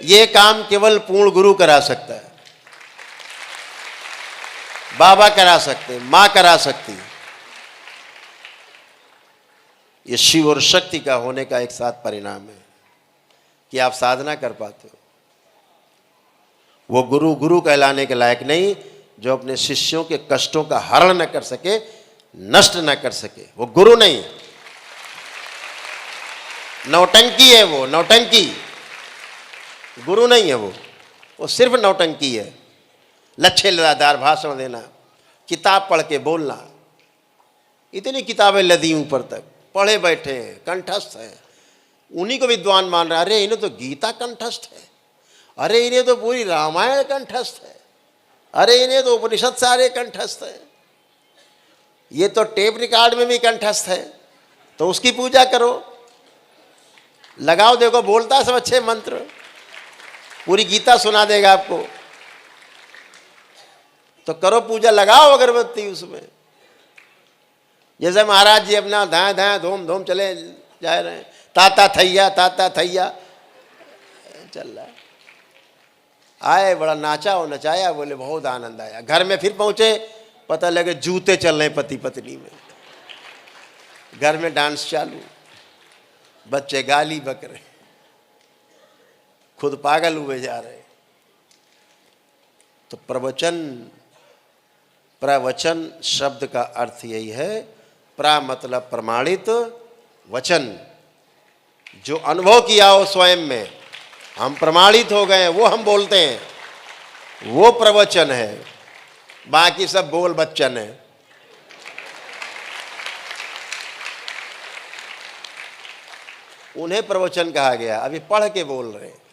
ये काम केवल पूर्ण गुरु करा सकता है। बाबा करा सकते हैं, मां करा सकती है। ये शिव और शक्ति का होने का एक साथ परिणाम है कि आप साधना कर पाते हो। वो गुरु गुरु कहलाने के लायक नहीं जो अपने शिष्यों के कष्टों का हरण न कर सके, नष्ट न कर सके। वो गुरु नहीं, नौटंकी है। वो नौटंकी, गुरु नहीं है। वो सिर्फ नौटंकी है। लच्छेदार भाषण देना, किताब पढ़ के बोलना। इतनी किताबें लदी ऊपर तक, पढ़े बैठे हैं, कंठस्थ हैं, उन्हीं को विद्वान मान रहा है। अरे इन्हें तो गीता कंठस्थ है, अरे इन्हें तो पूरी रामायण कंठस्थ है, अरे इन्हें तो उपनिषद सारे कंठस्थ है, ये तो टेप रिकॉर्ड में भी कंठस्थ है। तो उसकी पूजा करो, लगाओ, देखो बोलता सब अच्छे मंत्र, पूरी गीता सुना देगा आपको। तो करो पूजा, लगाओ अगरबत्ती उसमें। जैसे महाराज जी अपना धाए धाए धूम धूम चले जा रहे हैं, ताता थैया चल रहा है। आए, बड़ा नाचा और नचाया, बोले बहुत आनंद आया। घर में फिर पहुंचे, पता लगे जूते चल रहे पति पत्नी में, घर में डांस चालू, बच्चे गाली बक रहे, खुद पागल हुए जा रहे। तो प्रवचन शब्द का अर्थ यही है, प्रा मतलब प्रमाणित, वचन जो अनुभव किया हो स्वयं में, हम प्रमाणित हो गए वो हम बोलते हैं, वो प्रवचन है। बाकी सब बोल बच्चन है। उन्हें प्रवचन कहा गया, अभी पढ़ के बोल रहे हैं।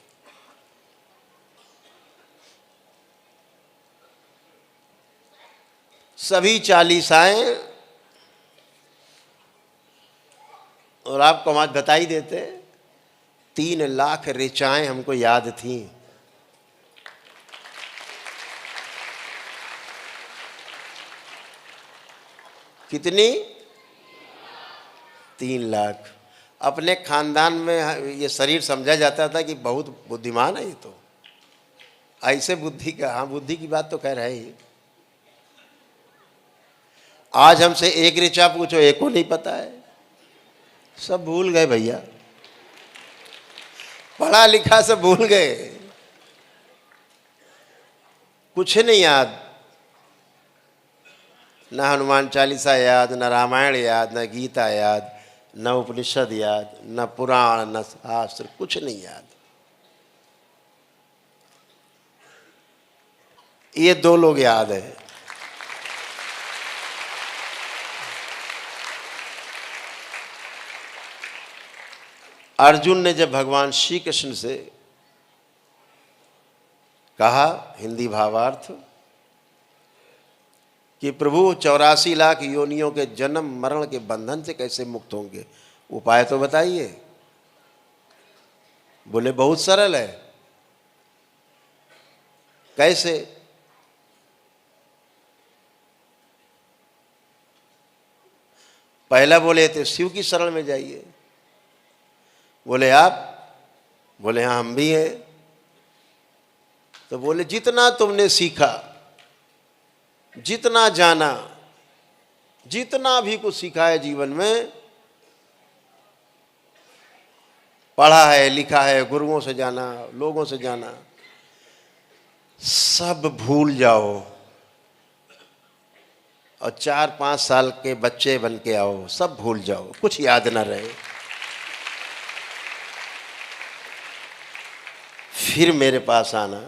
सभी चालीसाएं, और आपको हम आज बता ही देते, 3 लाख ऋचाएं हमको याद थी। कितनी? 3 लाख। अपने खानदान में ये शरीर समझा जाता था कि बहुत बुद्धिमान है ये, तो ऐसे बुद्धि का, हाँ बुद्धि की बात तो कह रहे ही। आज हमसे एक ऋचा पूछो, एक को नहीं पता है, सब भूल गए भैया, पढ़ा लिखा सब भूल गए, कुछ नहीं याद, न हनुमान चालीसा याद, न रामायण याद, न गीता याद, न उपनिषद याद, न पुराण, न शास्त्र, कुछ नहीं याद। ये 2 लोग याद है। अर्जुन ने जब भगवान श्री कृष्ण से कहा, हिंदी भावार्थ, कि प्रभु 84 लाख योनियों के जन्म मरण के बंधन से कैसे मुक्त होंगे, उपाय तो बताइए। बोले बहुत सरल है। कैसे? पहला बोले थे शिव की शरण में जाइए। बोले आप? बोले हाँ हम भी हैं। तो बोले जितना तुमने सीखा, जितना जाना, जितना भी कुछ सीखा है जीवन में, पढ़ा है, लिखा है, गुरुओं से जाना, लोगों से जाना, सब भूल जाओ और 4-5 साल के बच्चे बन के आओ, सब भूल जाओ, कुछ याद ना रहे। फिर मेरे पास आना,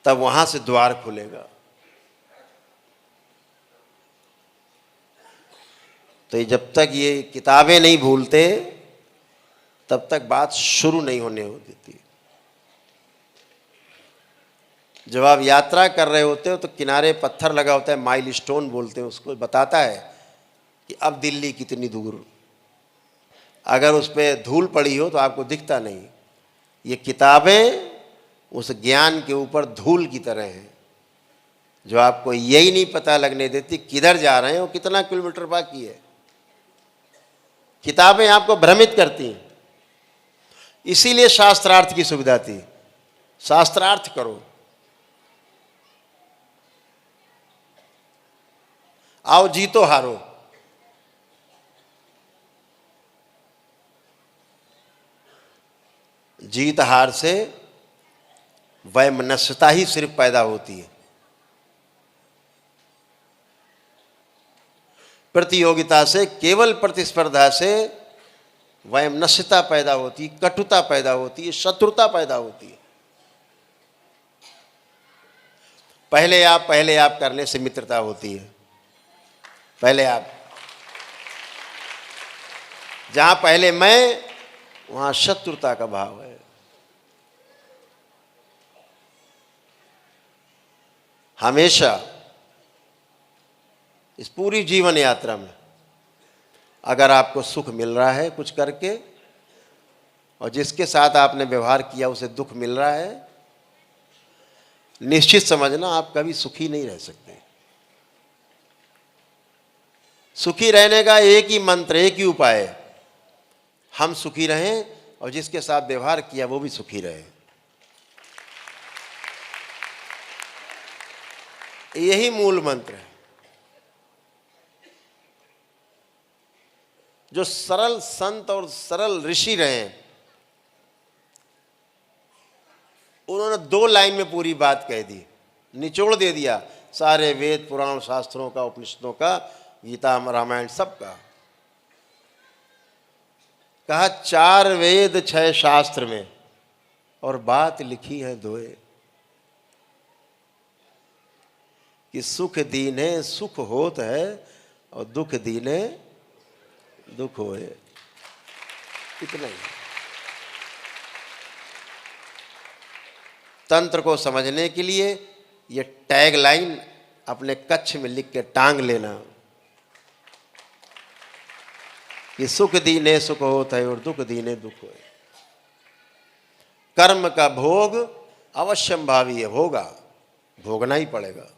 तब वहां से द्वार खुलेगा। तो ये जब तक ये किताबें नहीं भूलते, तब तक बात शुरू नहीं होने देती। जब आप यात्रा कर रहे होते हो तो किनारे पत्थर लगा होता है, माइल स्टोन बोलते हैं उसको, बताता है कि अब दिल्ली कितनी दूर। अगर उस पर धूल पड़ी हो तो आपको दिखता नहीं। ये किताबें उस ज्ञान के ऊपर धूल की तरह हैं, जो आपको यही नहीं पता लगने देती किधर जा रहे हो, कितना किलोमीटर बाकी है। किताबें आपको भ्रमित करती हैं। इसीलिए शास्त्रार्थ की सुविधा थी। शास्त्रार्थ करो, आओ जीतो हारो। जीत हार से वैमनस्यता ही सिर्फ पैदा होती है। प्रतियोगिता से, केवल प्रतिस्पर्धा से वैमनस्यता पैदा होती है, कटुता पैदा होती है, शत्रुता पैदा होती है। पहले आप करने से मित्रता होती है। पहले आप, जहां पहले मैं, वहां शत्रुता का भाव है। हमेशा इस पूरी जीवन यात्रा में अगर आपको सुख मिल रहा है कुछ करके, और जिसके साथ आपने व्यवहार किया उसे दुख मिल रहा है, निश्चित समझना आप कभी सुखी नहीं रह सकते। सुखी रहने का एक ही मंत्र, एक ही उपाय है, हम सुखी रहें और जिसके साथ व्यवहार किया वो भी सुखी रहे। यही मूल मंत्र है। जो सरल संत और सरल ऋषि रहे हैं, उन्होंने 2 लाइन में पूरी बात कह दी, निचोड़ दे दिया सारे वेद पुराण शास्त्रों का, उपनिषदों का, गीता रामायण सब का। कहा 4 वेद 6 शास्त्र में और बात लिखी है 2, कि सुख दीने सुख होत है और दुख दीने दुख होए। इतना ही। तंत्र को समझने के लिए ये टैग लाइन अपने कच्छ में लिख के टांग लेना कि सुख दीने सुख होता है और दुख दीने दुख होए। कर्म का भोग अवश्यंभावी है, होगा, भोगना ही पड़ेगा।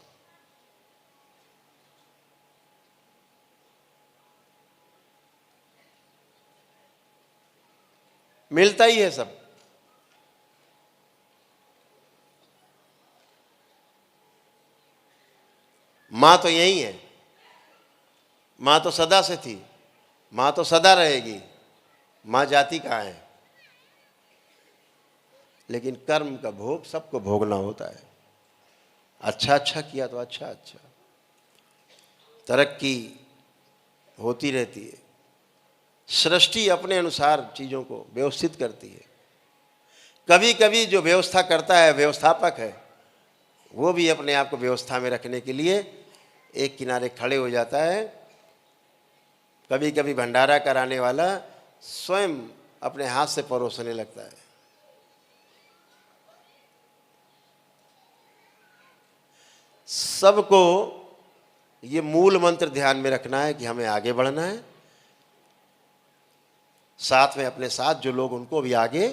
मिलता ही है सब। मां तो यही है, मां तो सदा से थी, मां तो सदा रहेगी, मां जाति कहाँ है। लेकिन कर्म का भोग सबको भोगना होता है। अच्छा अच्छा किया तो अच्छा अच्छा, तरक्की होती रहती है। सृष्टि अपने अनुसार चीज़ों को व्यवस्थित करती है। कभी कभी जो व्यवस्था करता है, व्यवस्थापक है, वो भी अपने आप को व्यवस्था में रखने के लिए एक किनारे खड़े हो जाता है। कभी कभी भंडारा कराने वाला स्वयं अपने हाथ से परोसने लगता है। सबको ये मूल मंत्र ध्यान में रखना है कि हमें आगे बढ़ना है, साथ में अपने साथ जो लोग उनको भी आगे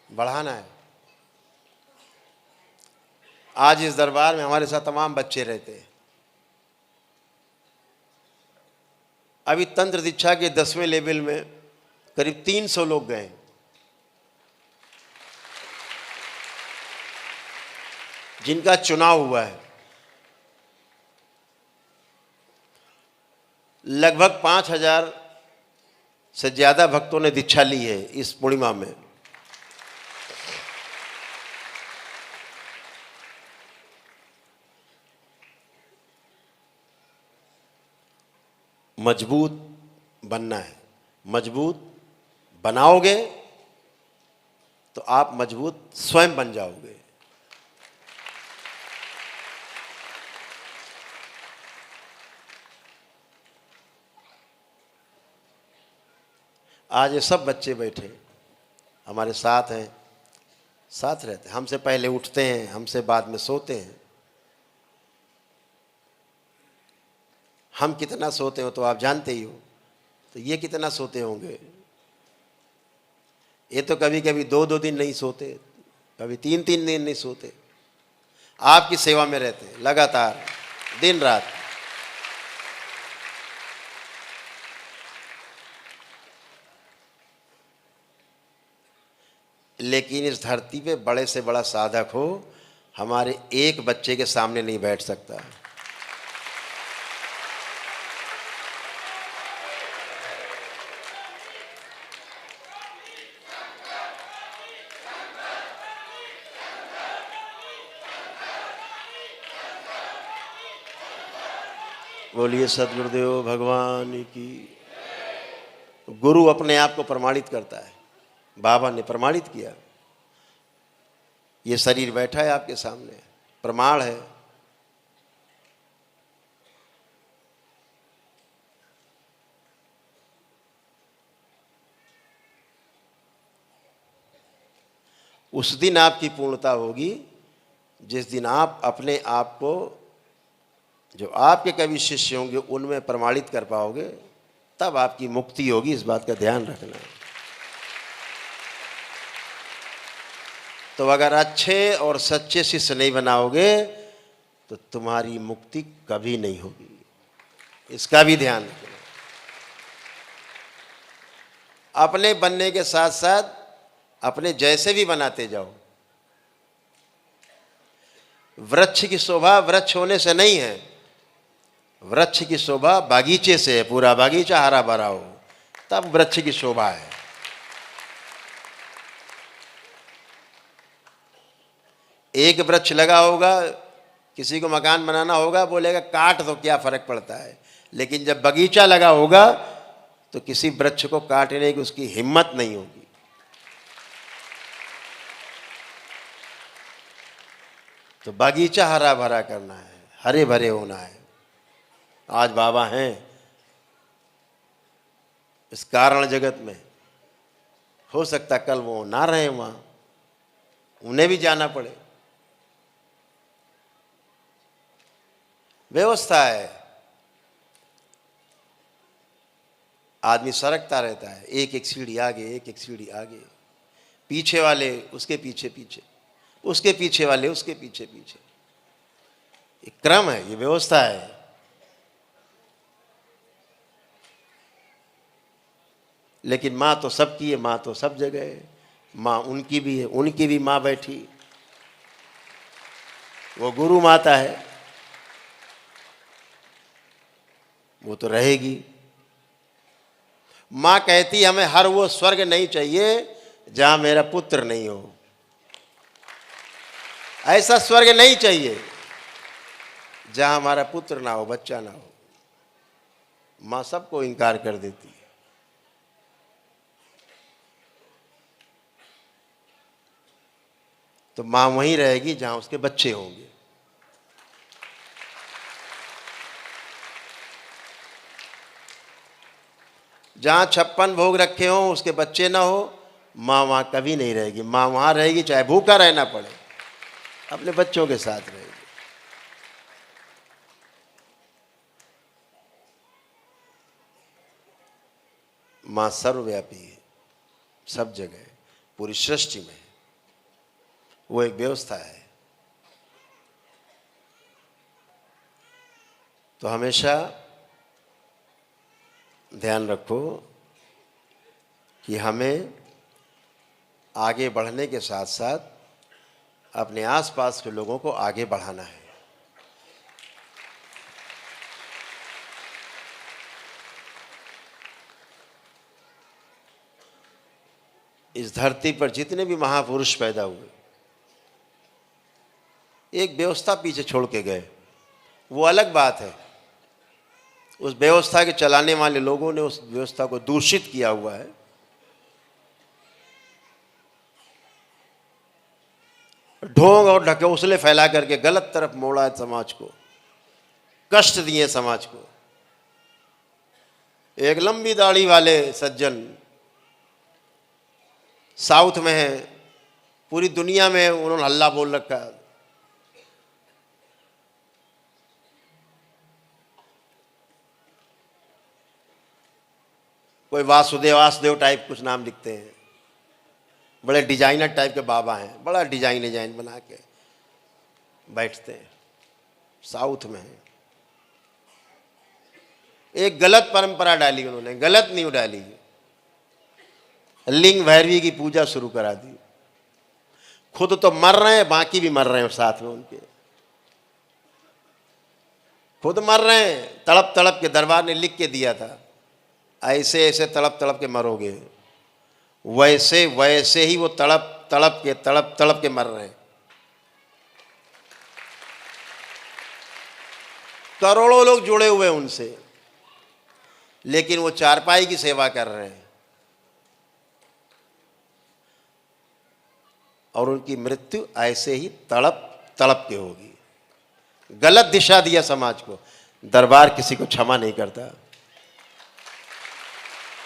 बढ़ाना है। आज इस दरबार में हमारे साथ तमाम बच्चे रहते हैं। अभी तंत्र दीक्षा के 10वें लेवल में करीब 300 लोग गए। जिनका चुनाव हुआ है, लगभग 5000 से ज्यादा भक्तों ने दीक्षा ली है इस पूर्णिमा में। मजबूत बनना है, मजबूत बनाओगे तो आप मजबूत स्वयं बन जाओगे। आज ये सब बच्चे बैठे हमारे साथ हैं, साथ रहते हैं, हमसे पहले उठते हैं, हमसे बाद में सोते हैं। हम कितना सोते हो तो आप जानते ही हो, तो ये कितना सोते होंगे। ये तो कभी कभी 2-2 दिन नहीं सोते, कभी 3-3 दिन नहीं सोते। आपकी सेवा में रहते हैं लगातार दिन रात। लेकिन इस धरती पे बड़े से बड़ा साधक हो, हमारे एक बच्चे के सामने नहीं बैठ सकता। बोलिए सद्गुरुदेव भगवान की। गुरु अपने आप को प्रमाणित करता है। बाबा ने प्रमाणित किया। ये शरीर बैठा है आपके सामने, प्रमाण है। उस दिन आपकी पूर्णता होगी जिस दिन आप अपने आप को, जो आपके कवि शिष्य होंगे उनमें प्रमाणित कर पाओगे, तब आपकी मुक्ति होगी। इस बात का ध्यान रखना। तो अगर अच्छे और सच्चे शिष्य नहीं बनाओगे तो तुम्हारी मुक्ति कभी नहीं होगी। इसका भी ध्यान रखना। अपने बनने के साथ साथ अपने जैसे भी बनाते जाओ। वृक्ष की शोभा वृक्ष होने से नहीं है, वृक्ष की शोभा बागीचे से है। पूरा बागीचा हरा भरा हो तब वृक्ष की शोभा है। एक वृक्ष लगा होगा, किसी को मकान बनाना होगा, बोलेगा काट दो क्या फर्क पड़ता है, लेकिन जब बगीचा लगा होगा तो किसी वृक्ष को काटने की उसकी हिम्मत नहीं होगी। तो बगीचा हरा भरा करना है, हरे भरे होना है। आज बाबा हैं इस कारण जगत में, हो सकता कल वो ना रहे वहां, उन्हें भी जाना पड़े। व्यवस्था है, आदमी सरकता रहता है, एक एक सीढ़ी आगे, एक एक सीढ़ी आगे, पीछे वाले उसके पीछे पीछे, उसके पीछे वाले उसके पीछे पीछे। ये क्रम है, ये व्यवस्था है। लेकिन माँ तो सबकी है, माँ तो सब जगह है। माँ उनकी भी है, उनकी भी माँ बैठी, वो गुरु माता है, वो तो रहेगी। माँ कहती हमें हर वो स्वर्ग नहीं चाहिए जहां मेरा पुत्र नहीं हो। ऐसा स्वर्ग नहीं चाहिए जहां हमारा पुत्र ना हो, बच्चा ना हो। माँ सबको इनकार कर देती है। तो माँ वहीं रहेगी जहां उसके बच्चे होंगे। जहां 56 भोग रखे हों उसके बच्चे ना हो, माँ वहां कभी नहीं रहेगी। माँ वहां रहेगी चाहे भूखा रहना पड़े, अपने बच्चों के साथ रहेगी। माँ सर्वव्यापी है, सब जगह, पूरी सृष्टि में। वो एक व्यवस्था है। तो हमेशा ध्यान रखो कि हमें आगे बढ़ने के साथ साथ अपने आसपास के लोगों को आगे बढ़ाना है। इस धरती पर जितने भी महापुरुष पैदा हुए, एक व्यवस्था पीछे छोड़ के गए, वो अलग बात है। उस व्यवस्था के चलाने वाले लोगों ने उस व्यवस्था को दूषित किया हुआ है। ढोंग और ढकोसले फैला करके गलत तरफ मोड़ा है समाज को, कष्ट दिए समाज को। एक लंबी दाढ़ी वाले सज्जन साउथ में है, पूरी दुनिया में उन्होंने हल्ला बोल रखा है। कोई वासुदेव टाइप कुछ नाम लिखते हैं, बड़े डिजाइनर टाइप के बाबा हैं, बड़ा डिजाइन बना के बैठते हैं, साउथ में है। एक गलत परंपरा डाली उन्होंने, गलत नहीं डाली, लिंग भैरवी की पूजा शुरू करा दी। खुद तो मर रहे हैं, बाकी भी मर रहे हैं साथ में उनके। खुद मर रहे हैं, तड़प तड़प के, दरबार ने लिख के दिया था ऐसे ऐसे तड़प तड़प के मरोगे, वैसे वैसे ही वो तड़प तड़प के मर रहे हैं। करोड़ों लोग जुड़े हुए हैं उनसे, लेकिन वो चारपाई की सेवा कर रहे हैं और उनकी मृत्यु ऐसे ही तड़प तड़प के होगी। गलत दिशा दिया समाज को। दरबार किसी को क्षमा नहीं करता।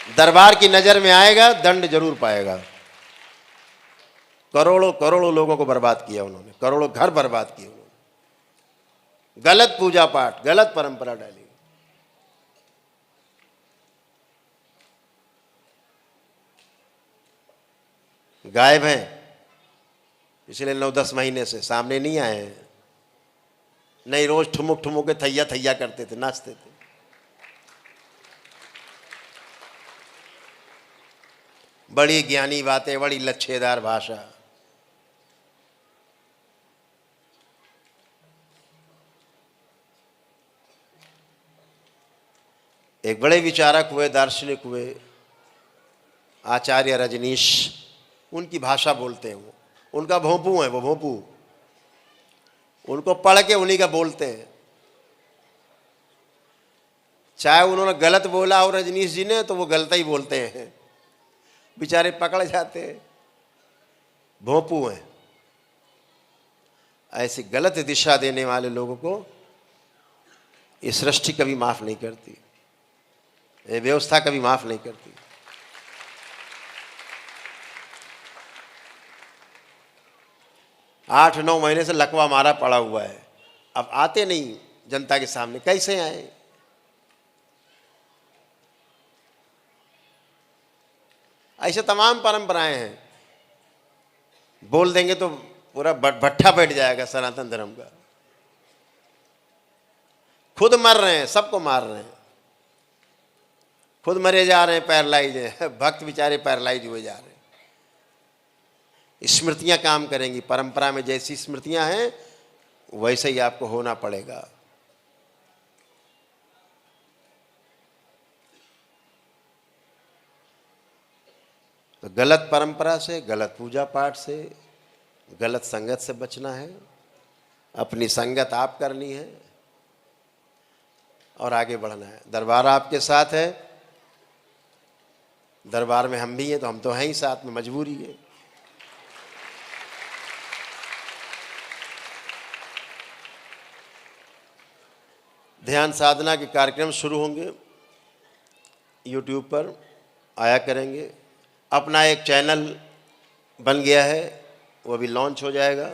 दरबार की नजर में आएगा, दंड जरूर पाएगा। करोड़ों करोड़ों लोगों को बर्बाद किया उन्होंने, करोड़ों घर बर्बाद किए उन्होंने। गलत पूजा पाठ, गलत परंपरा डाली। गायब हैं पिछले 9-10 महीने से, सामने नहीं आए हैं। नहीं, रोज ठुमुक ठुमुक के थैया थैया करते थे, नाचते थे। बड़ी ज्ञानी बातें, बड़ी लच्छेदार भाषा। एक बड़े विचारक हुए, दार्शनिक हुए, आचार्य रजनीश, उनकी भाषा बोलते हैं वो, उनका भोंपू है वो, भोंपू, उनको पढ़ के उन्हीं का बोलते हैं। चाहे उन्होंने गलत बोला हो रजनीश जी ने तो वो गलत ही बोलते हैं, बेचारे पकड़ जाते हैं, भोंपू हैं। ऐसी गलत दिशा देने वाले लोगों को ये सृष्टि कभी माफ नहीं करती, ये व्यवस्था कभी माफ नहीं करती। 8-9 महीने से लकवा मारा पड़ा हुआ है, अब आते नहीं जनता के सामने, कैसे आए? ऐसे तमाम परंपराएं हैं, बोल देंगे तो पूरा भट्ठा बैठ जाएगा सनातन धर्म का। खुद मर रहे हैं, सबको मार रहे हैं, खुद मरे जा रहे हैं, पैरालाइज है, भक्त बेचारे पैरालाइज हुए जा रहे हैं। स्मृतियां काम करेंगी, परंपरा में जैसी स्मृतियां हैं वैसे ही आपको होना पड़ेगा। तो गलत परंपरा से, गलत पूजा पाठ से, गलत संगत से बचना है। अपनी संगत आप करनी है और आगे बढ़ना है। दरबार आपके साथ है, दरबार में हम भी हैं तो हम तो हैं ही साथ में, मजबूरी है। ध्यान साधना के कार्यक्रम शुरू होंगे, YouTube पर आया करेंगे। अपना एक चैनल बन गया है, वो भी लॉन्च हो जाएगा।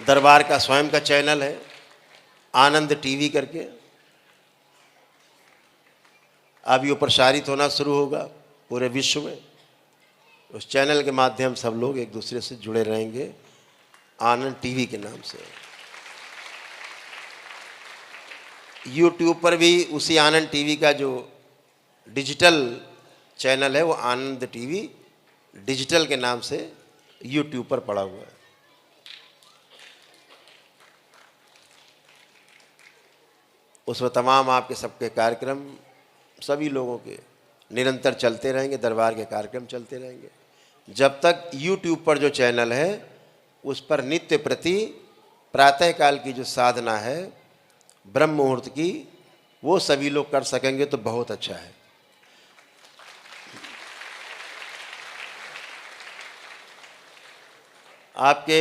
दरबार का स्वयं का चैनल है, आनंद टीवी करके, अब ये प्रसारित होना शुरू होगा पूरे विश्व में। उस चैनल के माध्यम सब लोग एक दूसरे से जुड़े रहेंगे, आनंद टीवी के नाम से। YouTube पर भी उसी आनंद टीवी का जो डिजिटल चैनल है वो आनंद टीवी डिजिटल के नाम से YouTube पर पड़ा हुआ है। उसमें तमाम आपके सबके कार्यक्रम सभी लोगों के निरंतर चलते रहेंगे, दरबार के कार्यक्रम चलते रहेंगे जब तक YouTube पर जो चैनल है उस पर नित्य प्रति प्रातःकाल की जो साधना है ब्रह्म मुहूर्त की, वो सभी लोग कर सकेंगे तो बहुत अच्छा है। आपके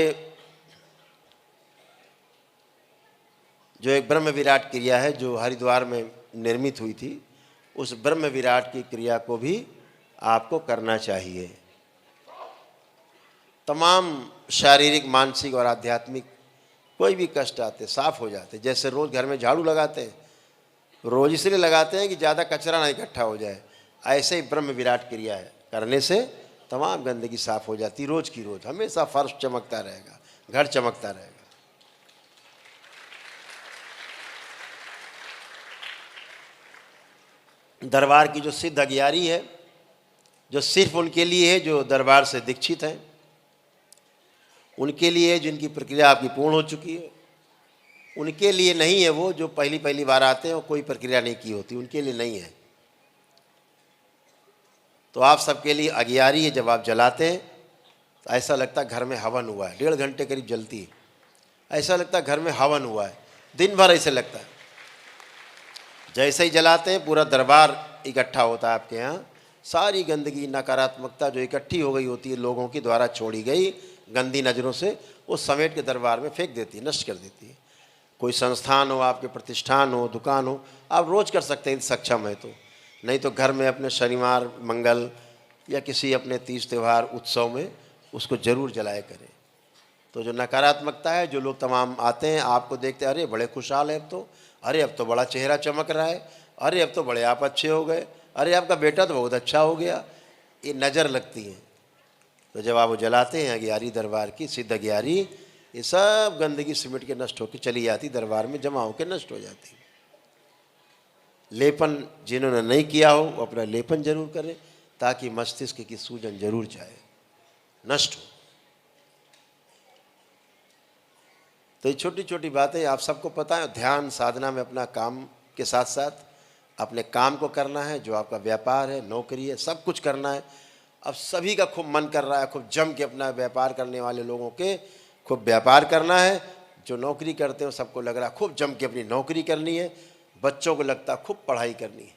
जो एक ब्रह्म विराट क्रिया है जो हरिद्वार में निर्मित हुई थी, उस ब्रह्म विराट की क्रिया को भी आपको करना चाहिए। तमाम शारीरिक, मानसिक और आध्यात्मिक कोई भी कष्ट आते साफ हो जाते। जैसे रोज़ घर में झाड़ू लगाते हैं, रोज़ इसलिए लगाते हैं कि ज़्यादा कचरा ना इकट्ठा हो जाए, ऐसे ही ब्रह्म विराट क्रिया है, करने से तमाम गंदगी साफ हो जाती। रोज़ की रोज़ हमेशा फर्श चमकता रहेगा, घर चमकता रहेगा। दरबार की जो सिद्ध अगियारी है, जो सिर्फ उनके लिए है जो दरबार से दीक्षित हैं, उनके लिए जिनकी प्रक्रिया आपकी पूर्ण हो चुकी है, उनके लिए नहीं है। वो जो पहली पहली बार आते हैं और कोई प्रक्रिया नहीं की होती, उनके लिए नहीं है। तो आप सबके लिए अगियारी है। जब आप जलाते हैं तो ऐसा लगता है घर में हवन हुआ है, 1.5 घंटे करीब जलती है, ऐसा लगता है घर में हवन हुआ है, दिन भर ऐसे लगता है। जैसे ही जलाते हैं पूरा दरबार इकट्ठा होता है आपके यहाँ। सारी गंदगी, नकारात्मकता जो इकट्ठी हो गई होती है लोगों की द्वारा छोड़ी गई गंदी नज़रों से, वो समेट के दरबार में फेंक देती है, नष्ट कर देती है। कोई संस्थान हो, आपके प्रतिष्ठान हो, दुकान हो, आप रोज़ कर सकते हैं सक्षम है तो, नहीं तो घर में अपने शनिवार, मंगल या किसी अपने तीज त्यौहार, उत्सव में उसको ज़रूर जलाया करें। तो जो नकारात्मकता है, जो लोग तमाम आते हैं आपको देखते हैं, अरे बड़े खुशहाल है अब तो, अरे अब तो बड़ा चेहरा चमक रहा है, अरे अब तो बड़े आप अच्छे हो गए, अरे आपका बेटा तो बहुत अच्छा हो गया, ये नज़र लगती है। तो जब आप वो जलाते हैं अगियारी दरबार की, सिद्ध अगियारी, ये सब गंदगी सिमट के नष्ट होकर चली जाती, दरबार में जमा होकर नष्ट हो जाती। लेपन जिन्होंने नहीं किया हो वो अपना लेपन जरूर करें, ताकि मस्तिष्क की सूजन जरूर जाए, नष्ट हो। तो ये छोटी छोटी बातें आप सबको पता है। ध्यान साधना में अपना काम के साथ साथ अपने काम को करना है, जो आपका व्यापार है, नौकरी है, सब कुछ करना है। अब सभी का खूब मन कर रहा है, खूब जम के अपना व्यापार करने वाले लोगों के खूब व्यापार करना है। जो नौकरी करते हो सबको लग रहा है खूब जम के अपनी नौकरी करनी है। बच्चों को लगता है खूब पढ़ाई करनी है।